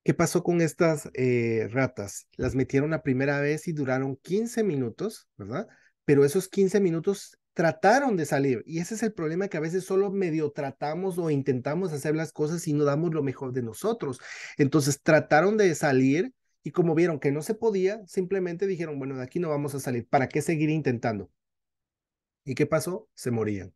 ¿Qué pasó con estas ratas? Las metieron la primera vez y duraron 15 minutos, ¿verdad? Pero esos 15 minutos trataron de salir. Y ese es el problema, que a veces solo medio tratamos o intentamos hacer las cosas y no damos lo mejor de nosotros. Entonces trataron de salir y como vieron que no se podía, simplemente dijeron, bueno, de aquí no vamos a salir. ¿Para qué seguir intentando? ¿Y qué pasó? Se morían.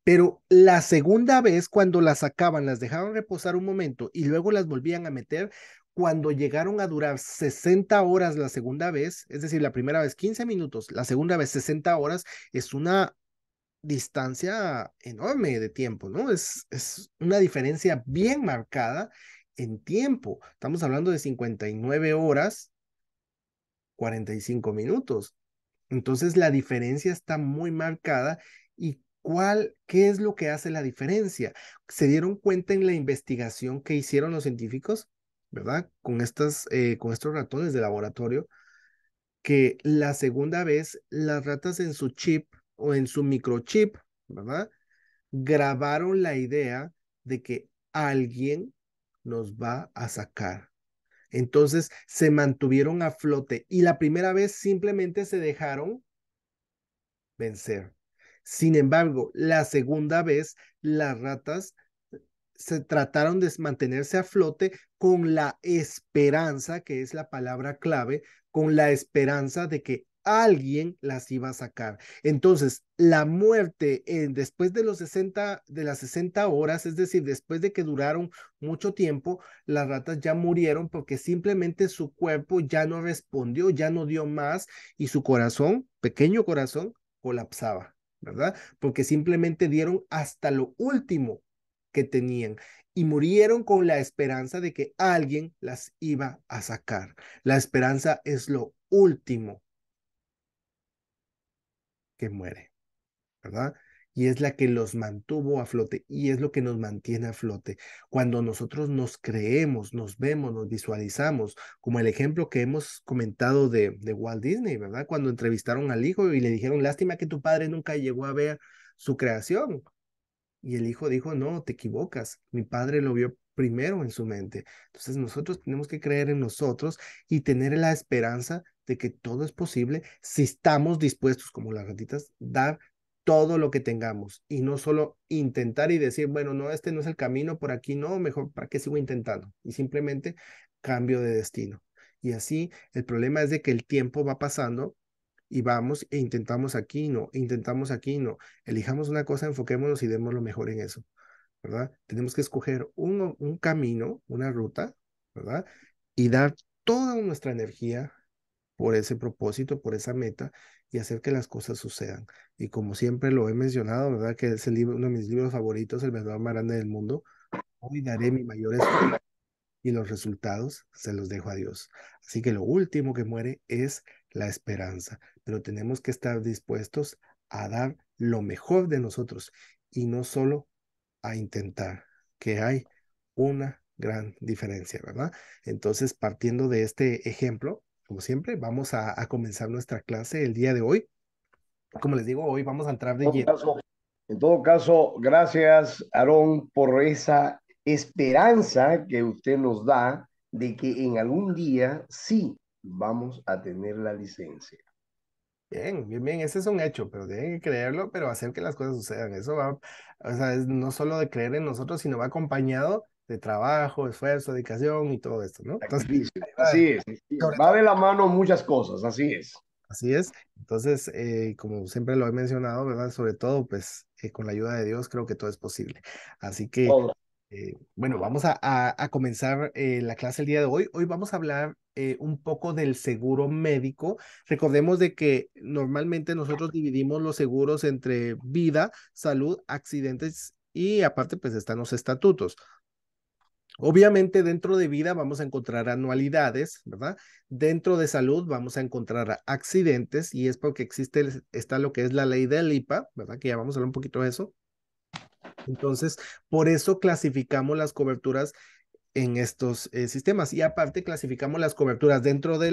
Pero la segunda vez, cuando las sacaban, las dejaban reposar un momento y luego las volvían a meter, cuando llegaron a durar 60 horas la segunda vez, es decir, la primera vez 15 minutos, la segunda vez 60 horas, es una distancia enorme de tiempo, ¿no? Es una diferencia bien marcada en tiempo. Estamos hablando de 59 horas, 45 minutos. Entonces la diferencia está muy marcada. ¿Y qué es lo que hace la diferencia? Se dieron cuenta en la investigación que hicieron los científicos, ¿verdad? Con estos ratones de laboratorio, que la segunda vez las ratas en su chip o en su microchip, ¿verdad? Grabaron la idea de que alguien nos va a sacar. Entonces se mantuvieron a flote y la primera vez simplemente se dejaron vencer. Sin embargo, la segunda vez, las ratas se trataron de mantenerse a flote con la esperanza, que es la palabra clave, con la esperanza de que alguien las iba a sacar. Entonces, la muerte después de de las 60 horas, es decir, después de que duraron mucho tiempo, las ratas ya murieron porque simplemente su cuerpo ya no respondió, ya no dio más y su corazón, pequeño corazón, colapsaba, ¿verdad? Porque simplemente dieron hasta lo último que tenían y murieron con la esperanza de que alguien las iba a sacar. La esperanza es lo último que muere, ¿verdad? Y es la que los mantuvo a flote y es lo que nos mantiene a flote. Cuando nosotros nos creemos, nos vemos, nos visualizamos, como el ejemplo que hemos comentado de Walt Disney, ¿verdad? Cuando entrevistaron al hijo y le dijeron, lástima que tu padre nunca llegó a ver su creación. Y el hijo dijo, no, te equivocas, mi padre lo vio primero en su mente. Entonces nosotros tenemos que creer en nosotros y tener la esperanza de que todo es posible si estamos dispuestos, como las ratitas, dar todo lo que tengamos y no solo intentar y decir, bueno, no, este no es el camino, por aquí no, mejor, ¿para qué sigo intentando? Y simplemente cambio de destino. Y así el problema es de que el tiempo va pasando y vamos e intentamos aquí, no, intentamos aquí, no. Elijamos una cosa, enfoquémonos y demos lo mejor en eso, ¿verdad? Tenemos que escoger un camino, una ruta, ¿verdad? Y dar toda nuestra energía por ese propósito, por esa meta y hacer que las cosas sucedan. Y como siempre lo he mencionado, ¿verdad? Que es el libro, uno de mis libros favoritos, El verdadero más grande del mundo. Hoy daré mi mayor esfuerzo y los resultados se los dejo a Dios. Así que lo último que muere es la esperanza, pero tenemos que estar dispuestos a dar lo mejor de nosotros y no solo a intentar, que hay una gran diferencia, ¿verdad? Entonces, partiendo de este ejemplo, como siempre, vamos a comenzar nuestra clase el día de hoy. Como les digo, hoy vamos a entrar de todo lleno. caso, en todo caso, gracias, Aarón, por esa esperanza que usted nos da de que en algún día sí vamos a tener la licencia. Bien, bien, bien, ese es un hecho, pero tienen que creerlo, pero hacer que las cosas sucedan. Eso va, o sea, es no solo de creer en nosotros, sino va acompañado de trabajo, esfuerzo, dedicación y todo esto, ¿no? Entonces, Sacrificio. ahí va, Así es. sobre Va todo. de la mano muchas cosas, así es. Así es. Entonces, como siempre lo he mencionado, ¿verdad? Sobre todo, pues, con la ayuda de Dios, creo que todo es posible. Así que Todo. bueno, vamos a comenzar la clase el día de hoy. Hoy vamos a hablar un poco del seguro médico. Recordemos de que normalmente nosotros dividimos los seguros entre vida, salud, accidentes y aparte pues están los estatutos. Obviamente dentro de vida vamos a encontrar anualidades, ¿verdad? Dentro de salud vamos a encontrar accidentes y es porque está lo que es la ley del IPA, ¿verdad? Que ya vamos a hablar un poquito de eso. Entonces, por eso clasificamos las coberturas en estos sistemas. Y aparte clasificamos las coberturas dentro de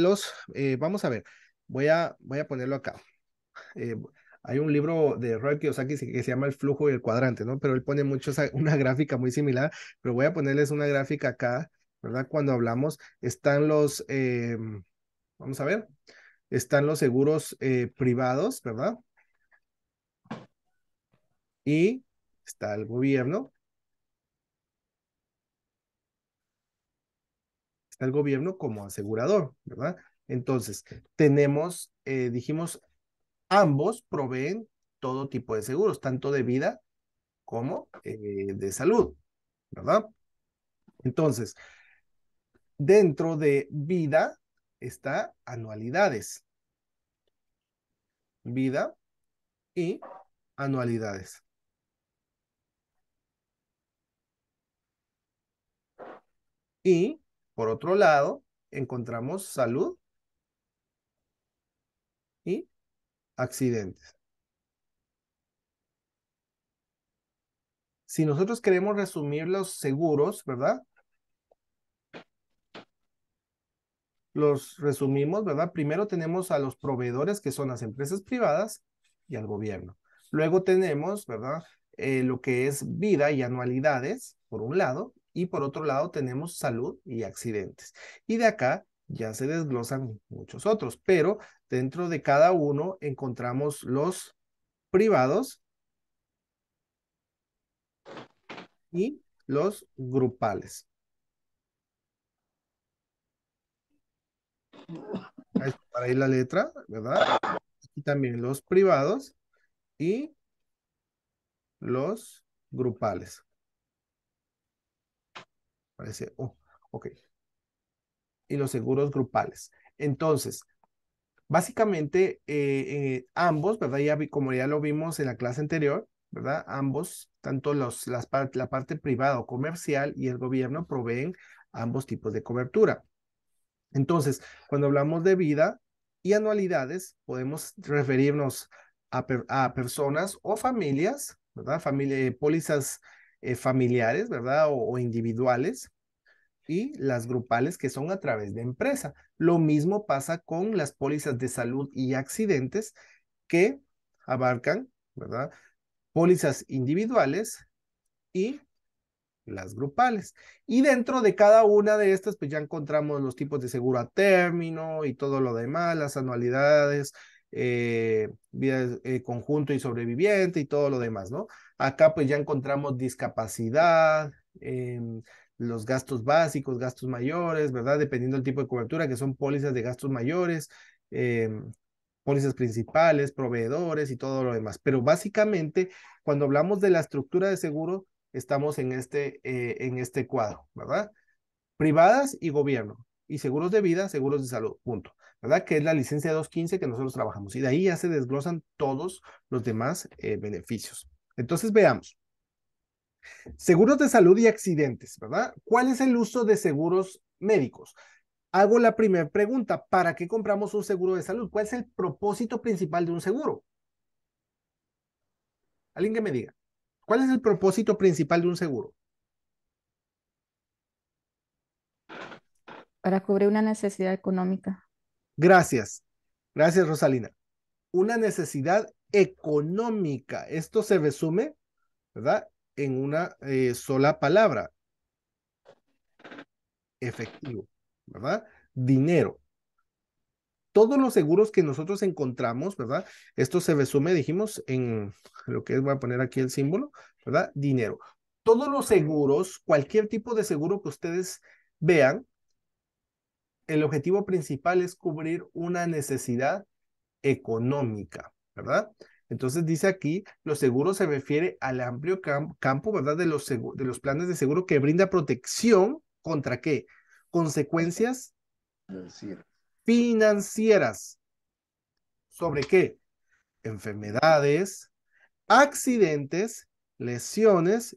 vamos a ver, voy a ponerlo acá. Eh, hay un libro de Roy Kiyosaki que se llama El flujo y el cuadrante, ¿no? Pero él pone mucho una gráfica muy similar, pero voy a ponerles una gráfica acá, ¿verdad? Cuando hablamos, están vamos a ver, están los seguros privados, ¿verdad? Y está el gobierno. Está el gobierno como asegurador, ¿verdad? Entonces, tenemos, dijimos, ambos proveen todo tipo de seguros, tanto de vida como de salud, ¿verdad? Entonces, dentro de vida está anualidades, vida y anualidades. Y por otro lado, encontramos salud y accidentes. Si nosotros queremos resumir los seguros, ¿verdad? Los resumimos, ¿verdad? Primero tenemos a los proveedores, que son las empresas privadas, y al gobierno. Luego tenemos, ¿verdad? Lo que es vida y anualidades, por un lado, y por otro lado tenemos salud y accidentes. Y de acá ya se desglosan muchos otros, pero dentro de cada uno encontramos los privados y los grupales. Ahí está para ahí la letra, ¿verdad? Aquí también los privados y los grupales. Parece, oh, ok. Y los seguros grupales. Entonces, básicamente, ambos, ¿verdad? Como ya lo vimos en la clase anterior, ¿verdad? Ambos, tanto la parte privada o comercial y el gobierno proveen ambos tipos de cobertura. Entonces, cuando hablamos de vida y anualidades, podemos referirnos a personas o familias, ¿verdad? Pólizas familiares, ¿verdad? O individuales, y las grupales, que son a través de empresa. Lo mismo pasa con las pólizas de salud y accidentes, que abarcan, ¿verdad? Pólizas individuales y las grupales. Y dentro de cada una de estas, pues ya encontramos los tipos de seguro a término y todo lo demás, las anualidades, vida conjunto y sobreviviente y todo lo demás, ¿no? Acá pues ya encontramos discapacidad, los gastos básicos, gastos mayores, ¿verdad? Dependiendo del tipo de cobertura, que son pólizas de gastos mayores, pólizas principales, proveedores y todo lo demás. Pero básicamente, cuando hablamos de la estructura de seguro, estamos en este cuadro, ¿verdad? Privadas y gobierno. Y seguros de vida, seguros de salud, punto. ¿Verdad? Que es la licencia 215 que nosotros trabajamos. Y de ahí ya se desglosan todos los demás beneficios. Entonces veamos. Seguros de salud y accidentes, ¿verdad? ¿Cuál es el uso de seguros médicos? Hago la primera pregunta. ¿Para qué compramos un seguro de salud? ¿Cuál es el propósito principal de un seguro? Alguien que me diga. ¿Cuál es el propósito principal de un seguro? Para cubrir una necesidad económica. Gracias. Gracias, Rosalina. Una necesidad económica. Esto se resume, ¿verdad? En una sola palabra, efectivo, ¿verdad? Dinero. Todos los seguros que nosotros encontramos, ¿verdad? Esto se resume, dijimos, en lo que es, voy a poner aquí el símbolo, ¿verdad? Dinero. Todos los seguros, cualquier tipo de seguro que ustedes vean, el objetivo principal es cubrir una necesidad económica, ¿verdad? Entonces dice aquí, los seguros se refiere al amplio campo, ¿verdad? De los planes de seguro que brinda protección contra ¿qué? Consecuencias financieras. ¿Sobre qué? Enfermedades, accidentes, lesiones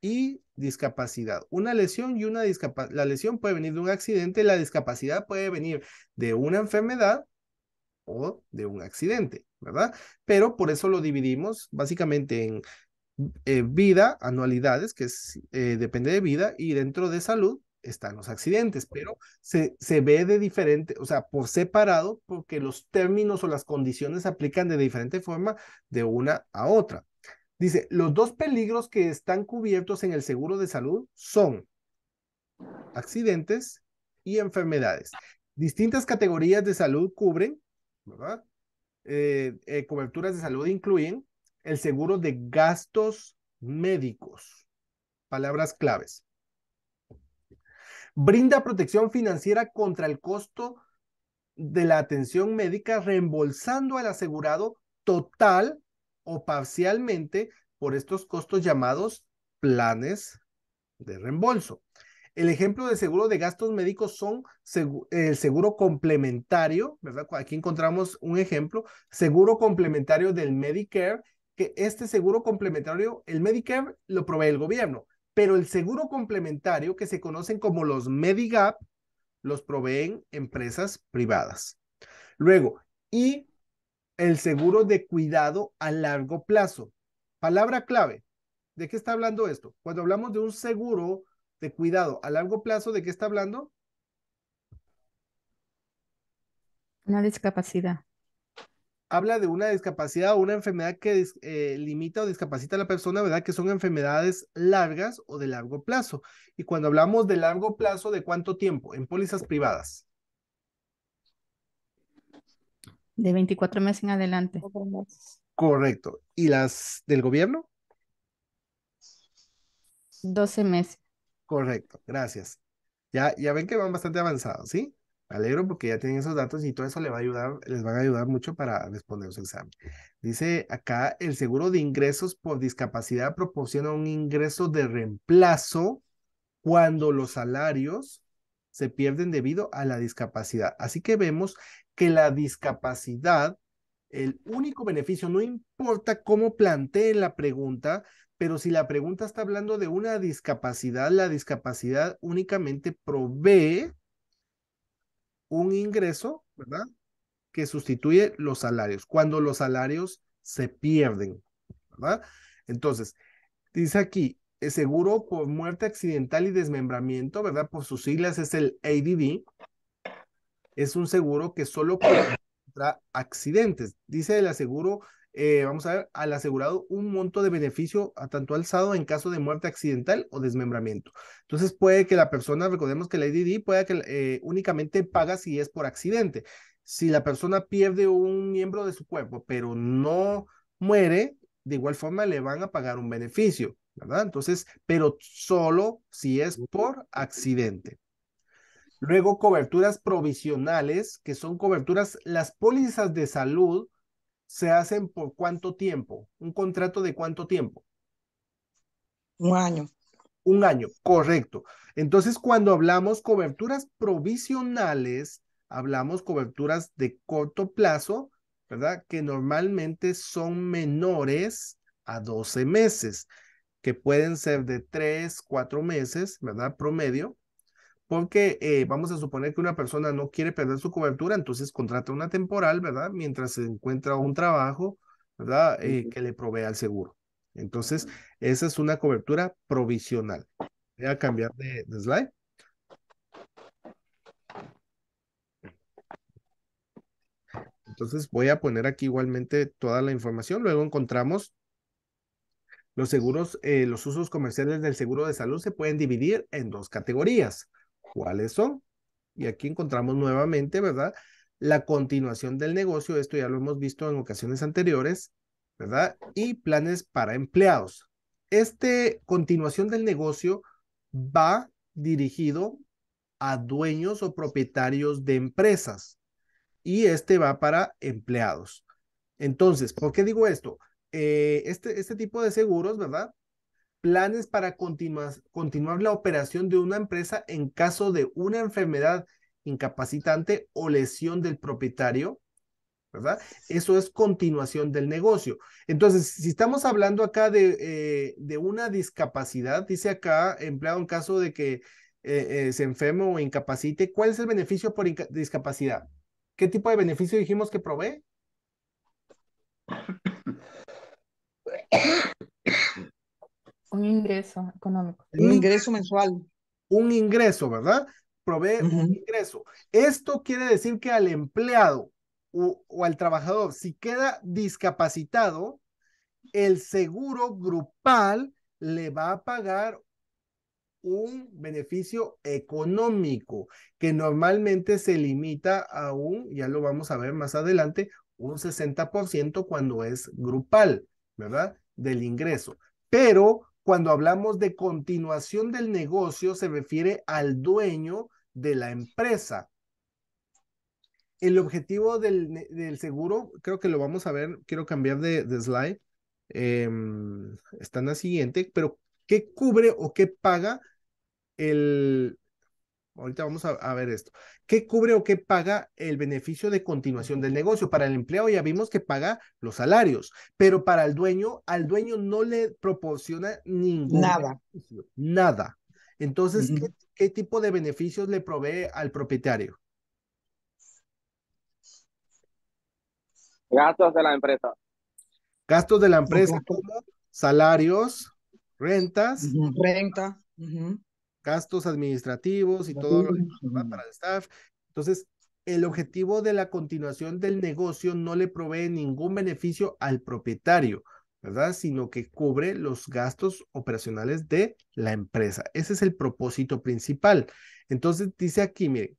y discapacidad. Una lesión y una discapacidad. La lesión puede venir de un accidente, la discapacidad puede venir de una enfermedad o de un accidente, ¿verdad? Pero por eso lo dividimos básicamente en vida, anualidades, que es, depende de vida, y dentro de salud están los accidentes, pero se ve de diferente, o sea, por separado, porque los términos o las condiciones se aplican de diferente forma de una a otra. Dice, los dos peligros que están cubiertos en el seguro de salud son accidentes y enfermedades. Distintas categorías de salud cubren, ¿verdad? Coberturas de salud incluyen el seguro de gastos médicos. Palabras claves. Brinda protección financiera contra el costo de la atención médica, reembolsando al asegurado total o parcialmente por estos costos llamados planes de reembolso. El ejemplo de seguro de gastos médicos son el seguro complementario, ¿verdad? Aquí encontramos un ejemplo, seguro complementario del Medicare, que este seguro complementario, el Medicare lo provee el gobierno, pero el seguro complementario, que se conocen como los Medigap, los proveen empresas privadas. Luego, y el seguro de cuidado a largo plazo. Palabra clave. ¿De qué está hablando esto? Cuando hablamos de un seguro de cuidado a largo plazo, ¿de qué está hablando? Una discapacidad. Habla de una discapacidad o una enfermedad que limita o discapacita a la persona, ¿verdad? Que son enfermedades largas o de largo plazo. Y cuando hablamos de largo plazo, ¿de cuánto tiempo? En pólizas privadas. De 24 meses en adelante. Correcto. ¿Y las del gobierno? 12 meses. Correcto, gracias. Ya ven que van bastante avanzados, ¿sí? Me alegro porque ya tienen esos datos y todo eso les va a ayudar, les van a ayudar mucho para responder su examen. Dice acá, el seguro de ingresos por discapacidad proporciona un ingreso de reemplazo cuando los salarios se pierden debido a la discapacidad. Así que vemos que la discapacidad, el único beneficio, no importa cómo planteen la pregunta, pero si la pregunta está hablando de una discapacidad, la discapacidad únicamente provee un ingreso, ¿verdad? Que sustituye los salarios, cuando los salarios se pierden, ¿verdad? Entonces, dice aquí, el seguro por muerte accidental y desmembramiento, ¿verdad? Por sus siglas es el ADD, es un seguro que solo contra accidentes. Dice el aseguro, vamos a ver, al asegurado un monto de beneficio a tanto alzado en caso de muerte accidental o desmembramiento. Entonces puede que la persona, recordemos que el ADD puede que únicamente paga si es por accidente. Si la persona pierde un miembro de su cuerpo, pero no muere, de igual forma le van a pagar un beneficio, ¿verdad? Entonces, pero solo si es por accidente. Luego, coberturas provisionales, que son coberturas, las pólizas de salud se hacen por cuánto tiempo, un contrato de cuánto tiempo. 1 año. Un año, correcto. Entonces, cuando hablamos coberturas provisionales, hablamos coberturas de corto plazo, ¿verdad? Que normalmente son menores a 12 meses, que pueden ser de 3, 4 meses, ¿verdad? Promedio, porque vamos a suponer que una persona no quiere perder su cobertura, entonces contrata una temporal, ¿verdad? Mientras se encuentra un trabajo, ¿verdad? Que le provea el seguro. Entonces, esa es una cobertura provisional. Voy a cambiar de slide. Entonces, voy a poner aquí igualmente toda la información. Luego encontramos los seguros, los usos comerciales del seguro de salud se pueden dividir en dos categorías. ¿Cuáles son? Y aquí encontramos nuevamente, ¿verdad? La continuación del negocio, esto ya lo hemos visto en ocasiones anteriores, ¿verdad? Y planes para empleados. Este continuación del negocio va dirigido a dueños o propietarios de empresas y este va para empleados. Entonces, ¿por qué digo esto? Este tipo de seguros, ¿verdad? Planes para continuar la operación de una empresa en caso de una enfermedad incapacitante o lesión del propietario, ¿verdad? Eso es continuación del negocio. Entonces, si estamos hablando acá de una discapacidad, dice acá, empleado en caso de que se enferme o incapacite, ¿cuál es el beneficio por discapacidad? ¿Qué tipo de beneficio dijimos que provee? Un ingreso económico. Un ingreso mensual. Un ingreso, ¿verdad? Provee un ingreso. Esto quiere decir que al empleado o al trabajador, si queda discapacitado, el seguro grupal le va a pagar un beneficio económico que normalmente se limita a ya lo vamos a ver más adelante, un 60% cuando es grupal, ¿verdad? Del ingreso. Pero cuando hablamos de continuación del negocio, se refiere al dueño de la empresa. El objetivo del seguro, creo que lo vamos a ver, quiero cambiar de slide, está en la siguiente, pero ¿qué cubre o qué paga el... Ahorita vamos a ver esto. ¿Qué cubre o qué paga el beneficio de continuación del negocio? Para el empleado ya vimos que paga los salarios, pero para el dueño, al dueño no le proporciona ningún Nada. beneficio, nada. Entonces, Ujú. ¿qué tipo de beneficios le provee al propietario? Gastos de la empresa. Gastos de la Los empresa gastos, como salarios, rentas, renta, ujú, gastos administrativos y todo lo demás, ¿verdad? Para el staff. Entonces, el objetivo de la continuación del negocio no le provee ningún beneficio al propietario, ¿verdad? Sino que cubre los gastos operacionales de la empresa. Ese es el propósito principal. Entonces, dice aquí, mire,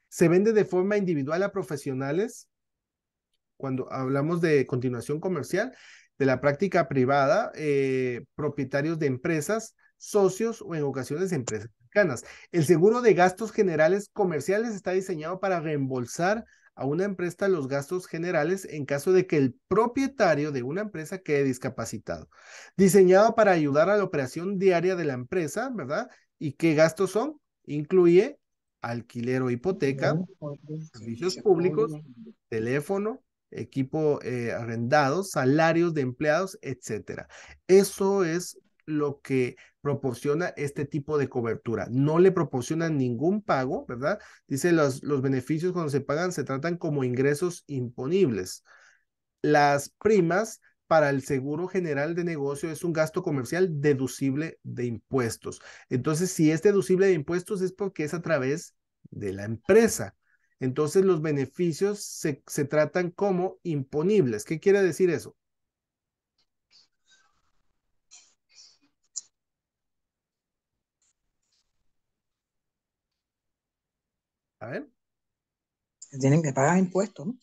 se vende de forma individual a profesionales cuando hablamos de continuación comercial, de la práctica privada, propietarios de empresas, socios o en ocasiones empresas mexicanas. El seguro de gastos generales comerciales está diseñado para reembolsar a una empresa los gastos generales en caso de que el propietario de una empresa quede discapacitado. Diseñado para ayudar a la operación diaria de la empresa, ¿verdad? ¿Y qué gastos son? Incluye alquiler o hipoteca, servicios públicos, teléfono, equipo arrendado, salarios de empleados, etcétera. Eso es lo que proporciona este tipo de cobertura. No le proporcionan ningún pago, ¿verdad? Dice los beneficios cuando se pagan se tratan como ingresos imponibles. Las primas para el seguro general de negocio es un gasto comercial deducible de impuestos. Entonces, si es deducible de impuestos es porque es a través de la empresa. Entonces, los beneficios se tratan como imponibles. ¿Qué quiere decir eso? A ver, tienen que pagar impuestos, ¿no?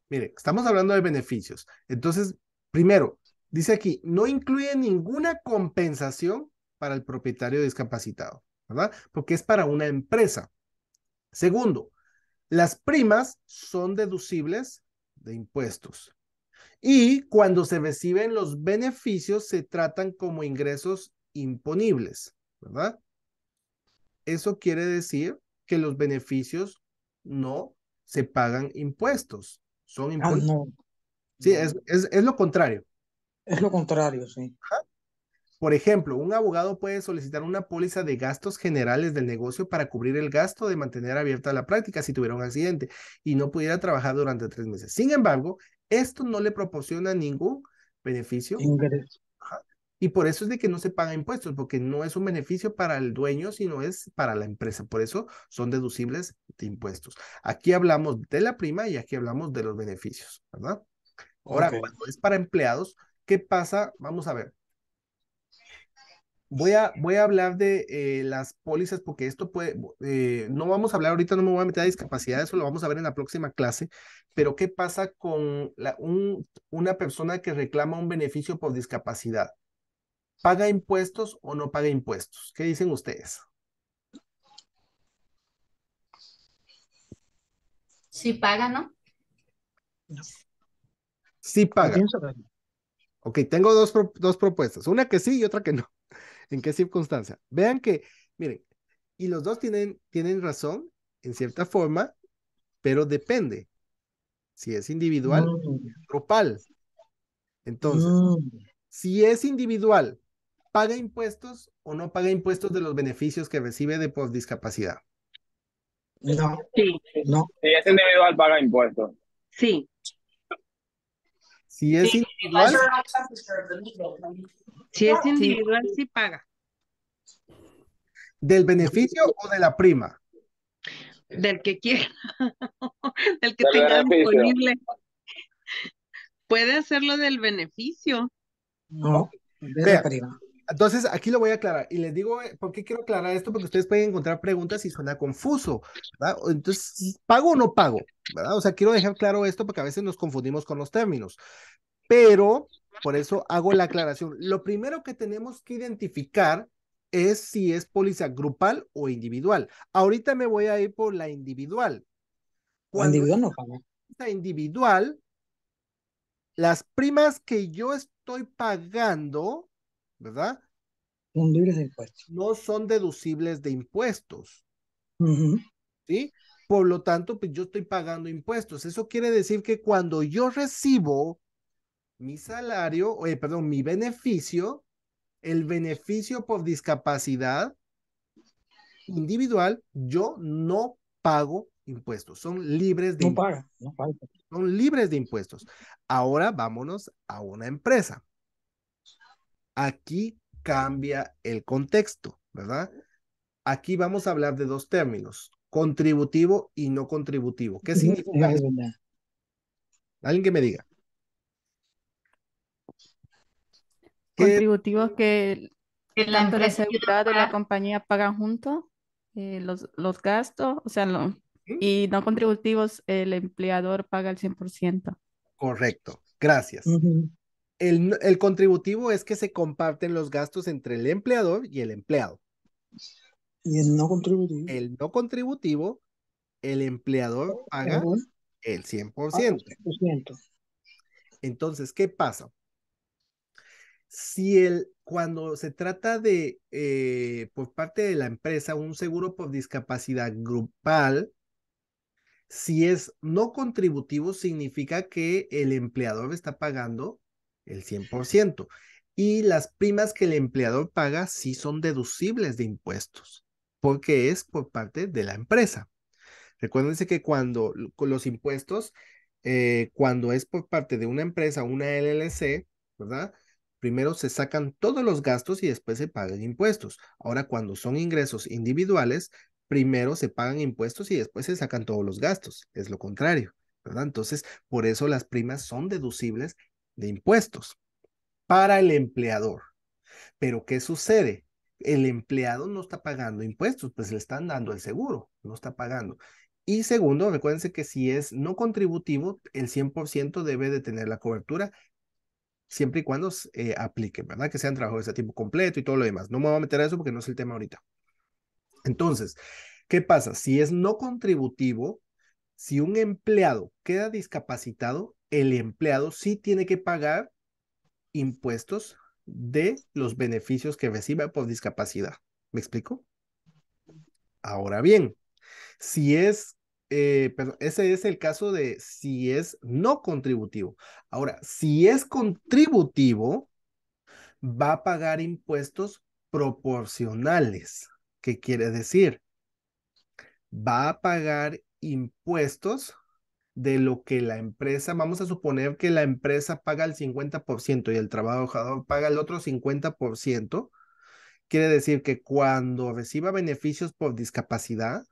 mire, estamos hablando de beneficios. Entonces, primero, dice aquí, no incluye ninguna compensación para el propietario discapacitado, ¿verdad? Porque es para una empresa. Segundo, las primas son deducibles de impuestos. Y cuando se reciben los beneficios, se tratan como ingresos imponibles, ¿verdad? Eso quiere decir que los beneficios no se pagan impuestos, son Ah, imponibles. no, Sí, no. es lo contrario. Es lo contrario, sí. Por ejemplo, un abogado puede solicitar una póliza de gastos generales del negocio para cubrir el gasto de mantener abierta la práctica si tuviera un accidente y no pudiera trabajar durante 3 meses. Sin embargo, esto no le proporciona ningún beneficio. Ingreso. Ajá. Y por eso es de que no se paga impuestos, porque no es un beneficio para el dueño, sino es para la empresa. Por eso son deducibles de impuestos. Aquí hablamos de la prima y aquí hablamos de los beneficios, ¿verdad? Ahora, Ok. cuando es para empleados, ¿qué pasa? Vamos a ver. Voy a hablar de las pólizas porque esto puede, no vamos a hablar ahorita, no me voy a meter a discapacidad, eso lo vamos a ver en la próxima clase, pero ¿qué pasa con una persona que reclama un beneficio por discapacidad? ¿Paga impuestos o no paga impuestos? ¿Qué dicen ustedes? Si paga, ¿no? Sí Yo paga. pienso que Ok, tengo dos propuestas, una que sí y otra que no. ¿En qué circunstancia? Vean que, miren, y los dos tienen razón en cierta forma, pero depende. Si es individual, mm, grupal. Entonces, mm, si es individual, ¿paga impuestos o no paga impuestos de los beneficios que recibe de por discapacidad? no, Sí. no. Si es individual, paga impuestos. Sí, Si es sí, individual, si es Sí, individual, sí paga. ¿del beneficio o de la prima? Del que quiera, del que Del tenga beneficio. disponible. puede hacerlo del beneficio. No, Ok. de Vea, la prima. entonces aquí lo voy a aclarar y les digo, ¿por qué quiero aclarar esto? Porque ustedes pueden encontrar preguntas y suena confuso, ¿verdad? Entonces, ¿pago o no pago? ¿Verdad? O sea, quiero dejar claro esto porque a veces nos confundimos con los términos, pero por eso hago la aclaración. Lo primero que tenemos que identificar es si es póliza grupal o individual. Ahorita me voy a ir por la individual. La Cuando es individual no paga. póliza individual, las primas que yo estoy pagando, ¿verdad? Son libres de impuestos. No son deducibles de impuestos, Ujú. ¿sí? Por lo tanto, pues yo estoy pagando impuestos. Eso quiere decir que cuando yo recibo mi salario, perdón, mi beneficio, el beneficio por discapacidad individual, yo no pago impuestos. No paga, no paga. Son libres de impuestos. Ahora vámonos a una empresa. Aquí cambia el contexto, ¿verdad? Aquí vamos a hablar de dos términos, contributivo y no contributivo. ¿Qué significa Es esto? verdad. Alguien que me diga. ¿Qué? Contributivos que Que la tanto el empresa ayuda asegurado y la para compañía pagan juntos los gastos, o sea, ¿Mm? y no contributivos, el empleador paga el 100%. Correcto, gracias. Ujú. El contributivo es que se comparten los gastos entre el empleador y el empleado. Y el no contributivo. El no contributivo, el empleador paga Ujú. el Ah, 100%. 100%. Entonces, ¿qué pasa? Si cuando se trata de, por parte de la empresa, un seguro por discapacidad grupal, si es no contributivo, significa que el empleador está pagando el 100%. Y las primas que el empleador paga sí son deducibles de impuestos, porque es por parte de la empresa. Recuérdense que con los impuestos, cuando es por parte de una empresa, una LLC, ¿verdad? Primero se sacan todos los gastos y después se pagan impuestos. Ahora, cuando son ingresos individuales, primero se pagan impuestos y después se sacan todos los gastos. Es lo contrario, ¿verdad? Entonces, por eso las primas son deducibles de impuestos para el empleador. Pero ¿qué sucede? El empleado no está pagando impuestos, pues le están dando el seguro, no está pagando. Y segundo, recuérdense que si es no contributivo, el 100% debe de tener la cobertura siempre y cuando aplique, ¿verdad? Que sean trabajadores a tiempo completo y todo lo demás. No me voy a meter a eso porque no es el tema ahorita. Entonces, ¿qué pasa? Si es no contributivo, si un empleado queda discapacitado, el empleado sí tiene que pagar impuestos de los beneficios que reciba por discapacidad. ¿Me explico? Ahora bien, si es, perdón, ese es el caso de si es no contributivo. Ahora, si es contributivo, va a pagar impuestos proporcionales. ¿Qué quiere decir? Va a pagar impuestos de lo que la empresa, vamos a suponer que la empresa paga el 50% y el trabajador paga el otro 50%. Quiere decir que cuando reciba beneficios por discapacidad,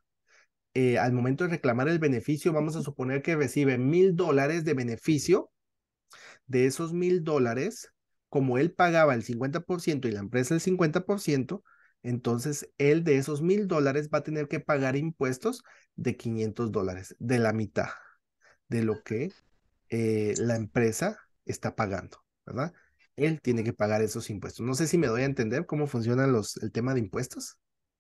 al momento de reclamar el beneficio, vamos a suponer que recibe $1,000 de beneficio. De esos $1,000, como él pagaba el 50% y la empresa el 50%, entonces él de esos $1,000 va a tener que pagar impuestos de $500, de la mitad de lo que la empresa está pagando, ¿verdad? Él tiene que pagar esos impuestos. No sé si me doy a entender cómo funciona el tema de impuestos.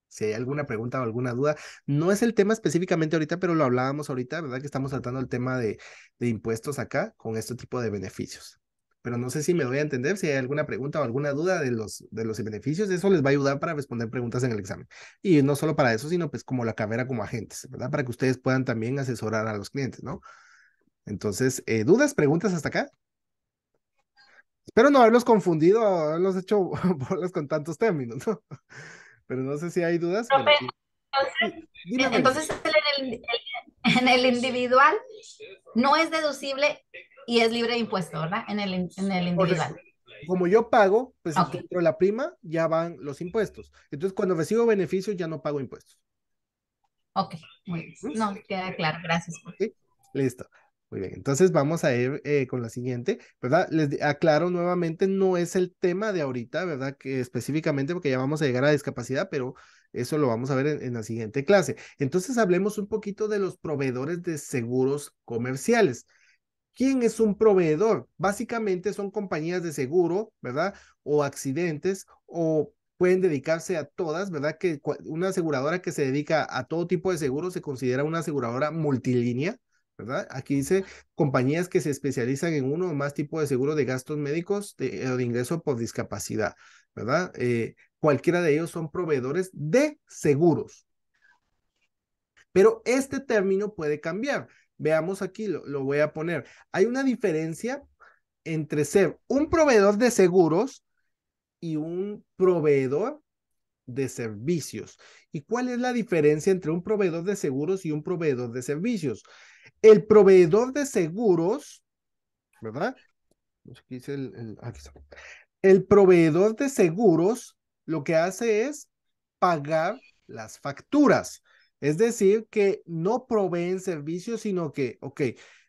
Si hay alguna pregunta o alguna duda, no es el tema específicamente ahorita, pero lo hablábamos ahorita, ¿verdad? Que estamos tratando el tema de impuestos acá con este tipo de beneficios. Pero no sé si me doy a entender, si hay alguna pregunta o alguna duda de los beneficios, eso les va a ayudar para responder preguntas en el examen. Y no solo para eso, sino pues como la carrera como agentes, ¿verdad? Para que ustedes puedan también asesorar a los clientes, ¿no? Entonces, ¿dudas, preguntas hasta acá? Espero no haberlos confundido o haberlos hecho bolas con tantos términos, ¿no? Pero no sé si hay dudas, pero Profe, sí. entonces, Dime, Marisol. entonces en el individual no es deducible y es libre de impuesto, ¿verdad? En el individual. Correcto. Como yo pago, pues Ok, dentro de la prima ya van los impuestos. Entonces, cuando recibo beneficios, ya no pago impuestos. ok, muy bien. ¿Mm? No, queda claro, gracias. ¿Sí? Listo. Muy bien, entonces vamos a ir con la siguiente, ¿verdad? Aclaro nuevamente, no es el tema de ahorita, ¿verdad? Que específicamente porque ya vamos a llegar a discapacidad, pero eso lo vamos a ver en la siguiente clase. Entonces hablemos un poquito de los proveedores de seguros comerciales. ¿Quién es un proveedor? Básicamente son compañías de seguro, ¿verdad? O accidentes, o pueden dedicarse a todas, ¿verdad? Que una aseguradora que se dedica a todo tipo de seguros se considera una aseguradora multilínea, ¿verdad? Aquí dice compañías que se especializan en uno o más tipos de seguro de gastos médicos o de ingreso por discapacidad, ¿verdad? Cualquiera de ellos son proveedores de seguros. Pero este término puede cambiar. Veamos aquí, lo voy a poner. Hay una diferencia entre ser un proveedor de seguros y un proveedor de servicios. ¿Y cuál es la diferencia entre un proveedor de seguros y un proveedor de servicios? El proveedor de seguros, ¿verdad? Aquí dice aquí está. El proveedor de seguros lo que hace es pagar las facturas. Es decir, que no proveen servicios, sino que, ok,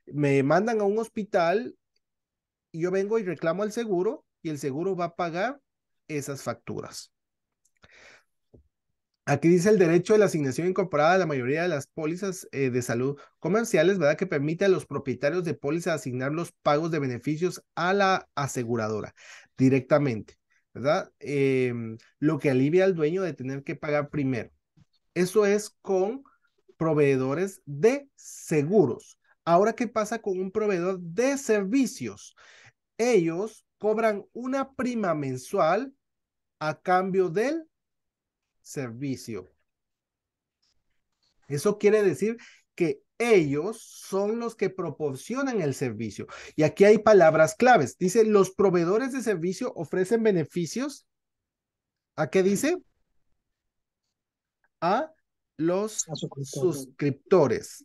me mandan a un hospital y yo vengo y reclamo al seguro y el seguro va a pagar esas facturas. Aquí dice el derecho de la asignación incorporada a la mayoría de las pólizas de salud comerciales, ¿verdad? Que permite a los propietarios de pólizas asignar los pagos de beneficios a la aseguradora directamente, ¿verdad? Lo que alivia al dueño de tener que pagar primero. Eso es con proveedores de seguros. Ahora, ¿qué pasa con un proveedor de servicios? Ellos cobran una prima mensual a cambio del servicio. Eso quiere decir que ellos son los que proporcionan el servicio. Y aquí hay palabras claves. Dice, los proveedores de servicio ofrecen beneficios. ¿A qué dice? A los suscriptores.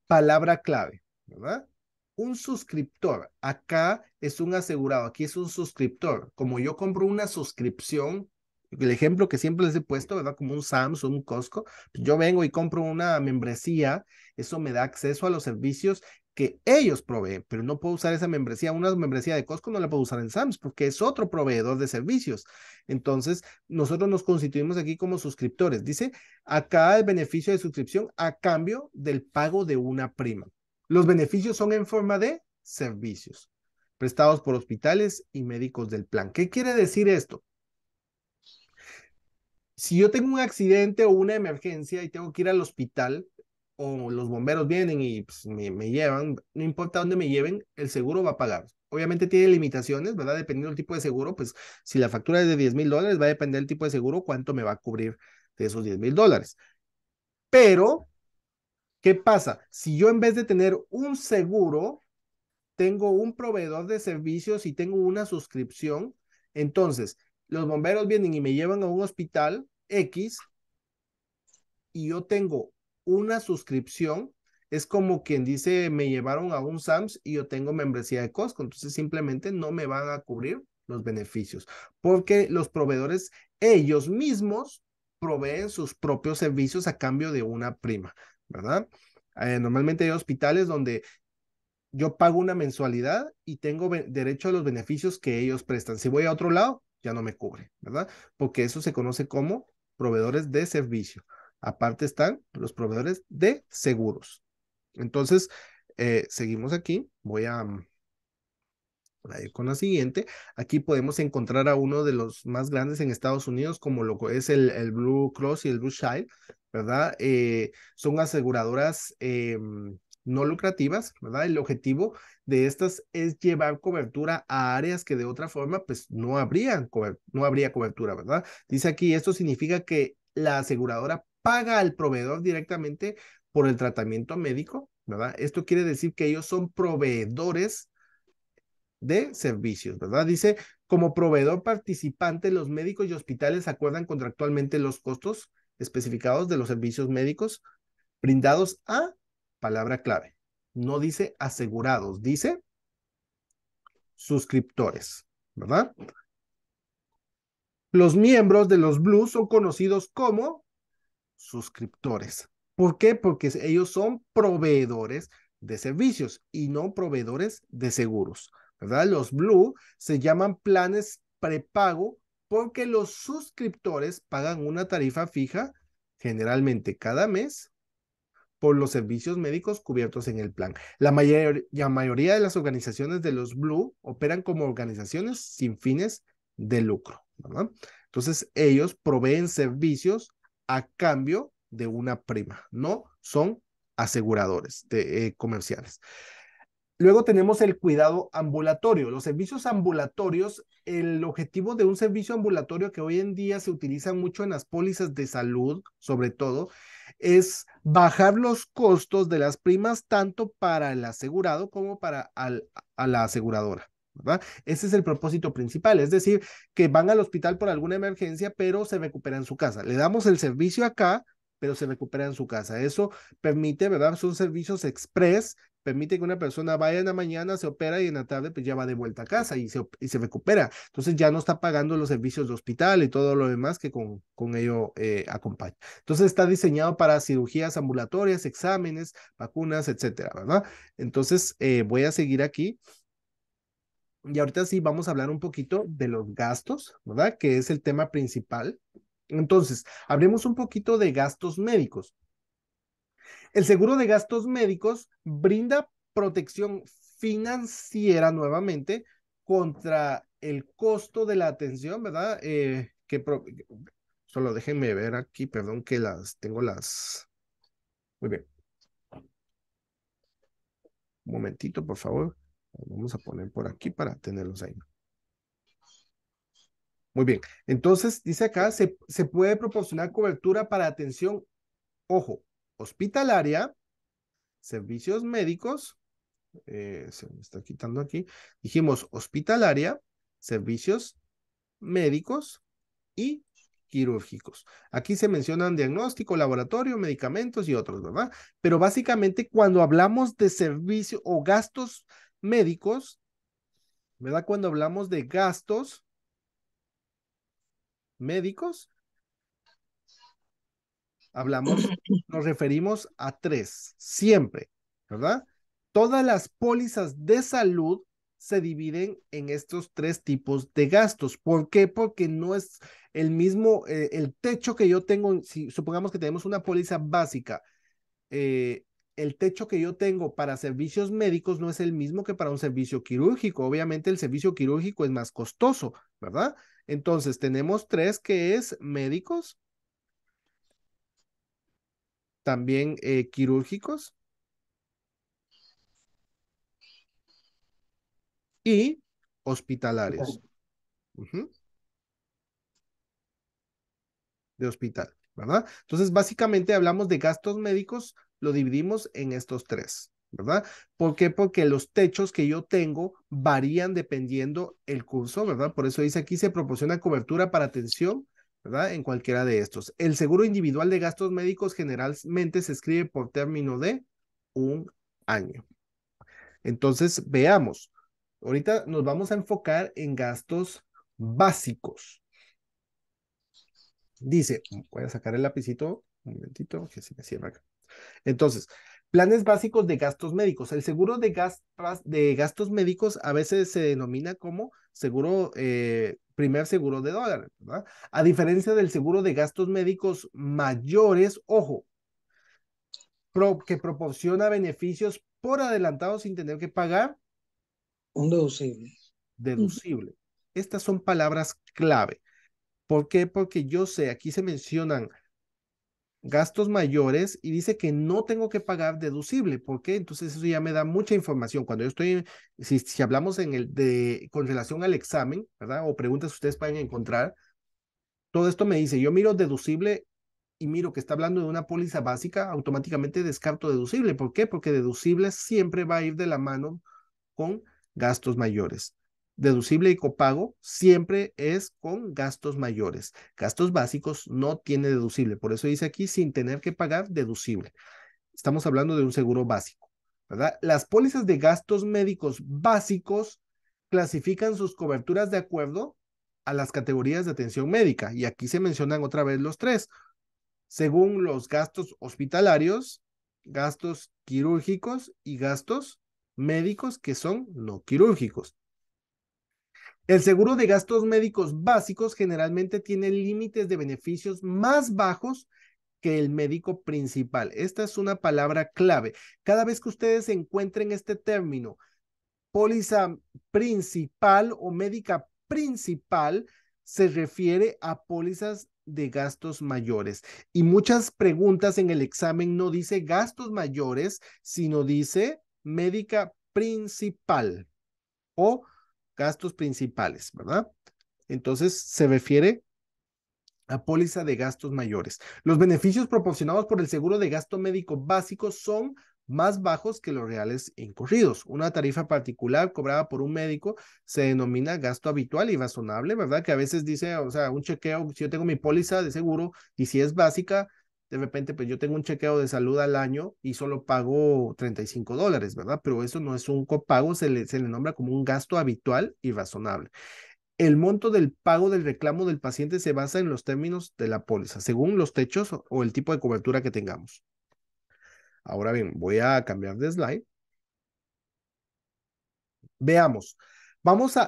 Palabra clave, ¿verdad? Un suscriptor, acá es un asegurado, aquí es un suscriptor. Como yo compro una suscripción, el ejemplo que siempre les he puesto, ¿verdad? Como un Samsung, un Costco, yo vengo y compro una membresía, eso me da acceso a los servicios que ellos proveen, pero no puedo usar esa membresía. Una membresía de Costco no la puedo usar en Sam's porque es otro proveedor de servicios. Entonces, nosotros nos constituimos aquí como suscriptores. Dice, acá el beneficio de suscripción a cambio del pago de una prima. Los beneficios son en forma de servicios prestados por hospitales y médicos del plan. ¿Qué quiere decir esto? Si yo tengo un accidente o una emergencia y tengo que ir al hospital o los bomberos vienen y pues, me llevan, no importa dónde me lleven, el seguro va a pagar. Obviamente tiene limitaciones, ¿verdad? Dependiendo del tipo de seguro, pues si la factura es de $10,000, va a depender del tipo de seguro, cuánto me va a cubrir de esos $10,000. Pero, ¿qué pasa? Si yo en vez de tener un seguro, tengo un proveedor de servicios y tengo una suscripción, entonces los bomberos vienen y me llevan a un hospital X y yo tengo una suscripción, es como quien dice, me llevaron a un Sam's y yo tengo membresía de Costco, entonces simplemente no me van a cubrir los beneficios, porque los proveedores, ellos mismos proveen sus propios servicios a cambio de una prima, ¿verdad? Normalmente hay hospitales donde yo pago una mensualidad y tengo derecho a los beneficios que ellos prestan. Si voy a otro lado, ya no me cubre, ¿verdad? Porque eso se conoce como proveedores de servicio. Aparte están los proveedores de seguros. Entonces, seguimos aquí. Voy a ir con la siguiente. Aquí podemos encontrar a uno de los más grandes en Estados Unidos, como lo es el Blue Cross y el Blue Shield, ¿verdad? Son aseguradoras no lucrativas, ¿verdad? El objetivo de estas es llevar cobertura a áreas que de otra forma, pues no habría cobertura, ¿verdad? Dice aquí, esto significa que la aseguradora paga al proveedor directamente por el tratamiento médico, ¿verdad? Esto quiere decir que ellos son proveedores de servicios, ¿verdad? Dice, como proveedor participante, los médicos y hospitales acuerdan contractualmente los costos especificados de los servicios médicos brindados a, palabra clave, no dice asegurados, dice suscriptores, ¿verdad? Los miembros de los Blues son conocidos como suscriptores, ¿Por qué? Porque ellos son proveedores de servicios y no proveedores de seguros, ¿verdad? Los Blue se llaman planes prepago porque los suscriptores pagan una tarifa fija, generalmente cada mes, por los servicios médicos cubiertos en el plan. La mayoría de las organizaciones de los Blue operan como organizaciones sin fines de lucro, ¿verdad? Entonces, ellos proveen servicios a cambio de una prima, no son aseguradores comerciales. Luego tenemos el cuidado ambulatorio. Los servicios ambulatorios, el objetivo de un servicio ambulatorio que hoy en día se utiliza mucho en las pólizas de salud, sobre todo, es bajar los costos de las primas tanto para el asegurado como para a la aseguradora, ¿verdad? Ese es el propósito principal, es decir, que van al hospital por alguna emergencia, pero se recupera en su casa. Le damos el servicio acá, pero se recupera en su casa. Eso permite, ¿verdad? Son servicios express, permite que una persona vaya en la mañana, se opera y en la tarde pues ya va de vuelta a casa y se recupera. Entonces ya no está pagando los servicios de hospital y todo lo demás que con ello acompaña. Entonces está diseñado para cirugías ambulatorias, exámenes, vacunas, etcétera, ¿verdad? Entonces voy a seguir aquí. Y ahorita sí vamos a hablar un poquito de los gastos, ¿verdad? Que es el tema principal. Entonces, hablemos un poquito de gastos médicos. El seguro de gastos médicos brinda protección financiera nuevamente contra el costo de la atención, ¿verdad? Solo déjenme ver aquí, perdón que tengo las... Muy bien. Un momentito, por favor. Vamos a poner por aquí para tenerlos ahí. Muy bien. Entonces, dice acá, se puede proporcionar cobertura para atención, ojo, hospitalaria, servicios médicos, se me está quitando aquí, dijimos hospitalaria, servicios médicos y quirúrgicos. Aquí se mencionan diagnóstico, laboratorio, medicamentos y otros, ¿verdad? Pero básicamente cuando hablamos de servicio o gastos médicos, ¿verdad? Cuando hablamos de gastos médicos, nos referimos a tres, siempre, ¿verdad? Todas las pólizas de salud se dividen en estos tres tipos de gastos. ¿Por qué? Porque no es el mismo, el techo que yo tengo, si supongamos que tenemos una póliza básica, el techo que yo tengo para servicios médicos no es el mismo que para un servicio quirúrgico. Obviamente el servicio quirúrgico es más costoso, ¿verdad? Entonces tenemos tres que es médicos, también quirúrgicos y hospitalarios. De hospital, ¿verdad? Entonces, básicamente hablamos de gastos médicos, lo dividimos en estos tres, ¿verdad? ¿Por qué? Porque los techos que yo tengo varían dependiendo el curso, ¿verdad? Por eso dice aquí se proporciona cobertura para atención, ¿verdad? En cualquiera de estos. El seguro individual de gastos médicos generalmente se escribe por término de un año. Entonces, veamos. Ahorita nos vamos a enfocar en gastos básicos. Dice, voy a sacar el lapicito, un momentito, que se me cierra acá. Entonces, planes básicos de gastos médicos. El seguro de gastos médicos a veces se denomina como seguro, primer seguro de dólares, ¿verdad? A diferencia del seguro de gastos médicos mayores, ojo, que proporciona beneficios por adelantado sin tener que pagar. Un deducible. Deducible. Estas son palabras clave. ¿Por qué? Porque yo sé, aquí se mencionan gastos mayores y dice que no tengo que pagar deducible. ¿Por qué? Entonces eso ya me da mucha información. Cuando yo estoy, si hablamos con relación al examen, ¿verdad? O preguntas que ustedes pueden encontrar, todo esto me dice, yo miro deducible y miro que está hablando de una póliza básica, automáticamente descarto deducible. ¿Por qué? Porque deducible siempre va a ir de la mano con gastos mayores. Deducible y copago siempre es con gastos mayores. Gastos básicos no tiene deducible. Por eso dice aquí sin tener que pagar deducible. Estamos hablando de un seguro básico, ¿verdad? Las pólizas de gastos médicos básicos clasifican sus coberturas de acuerdo a las categorías de atención médica. Y aquí se mencionan otra vez los tres. según los gastos hospitalarios, gastos quirúrgicos y gastos médicos que son no quirúrgicos. El seguro de gastos médicos básicos generalmente tiene límites de beneficios más bajos que el médico principal. Esta es una palabra clave. Cada vez que ustedes encuentren este término, póliza principal o médica principal, se refiere a pólizas de gastos mayores. Y muchas preguntas en el examen no dice gastos mayores, sino dice médica principal o gastos principales, ¿verdad? Entonces se refiere a póliza de gastos mayores. Los beneficios proporcionados por el seguro de gasto médico básico son más bajos que los reales incurridos. Una tarifa particular cobrada por un médico se denomina gasto habitual y razonable, ¿verdad? Que a veces dice, o sea, un chequeo, si yo tengo mi póliza de seguro y si es básica, de repente, pues yo tengo un chequeo de salud al año y solo pago $35, ¿verdad? Pero eso no es un copago, se le nombra como un gasto habitual y razonable. El monto del pago del reclamo del paciente se basa en los términos de la póliza, según los techos o el tipo de cobertura que tengamos. Ahora bien, voy a cambiar de slide. Veamos.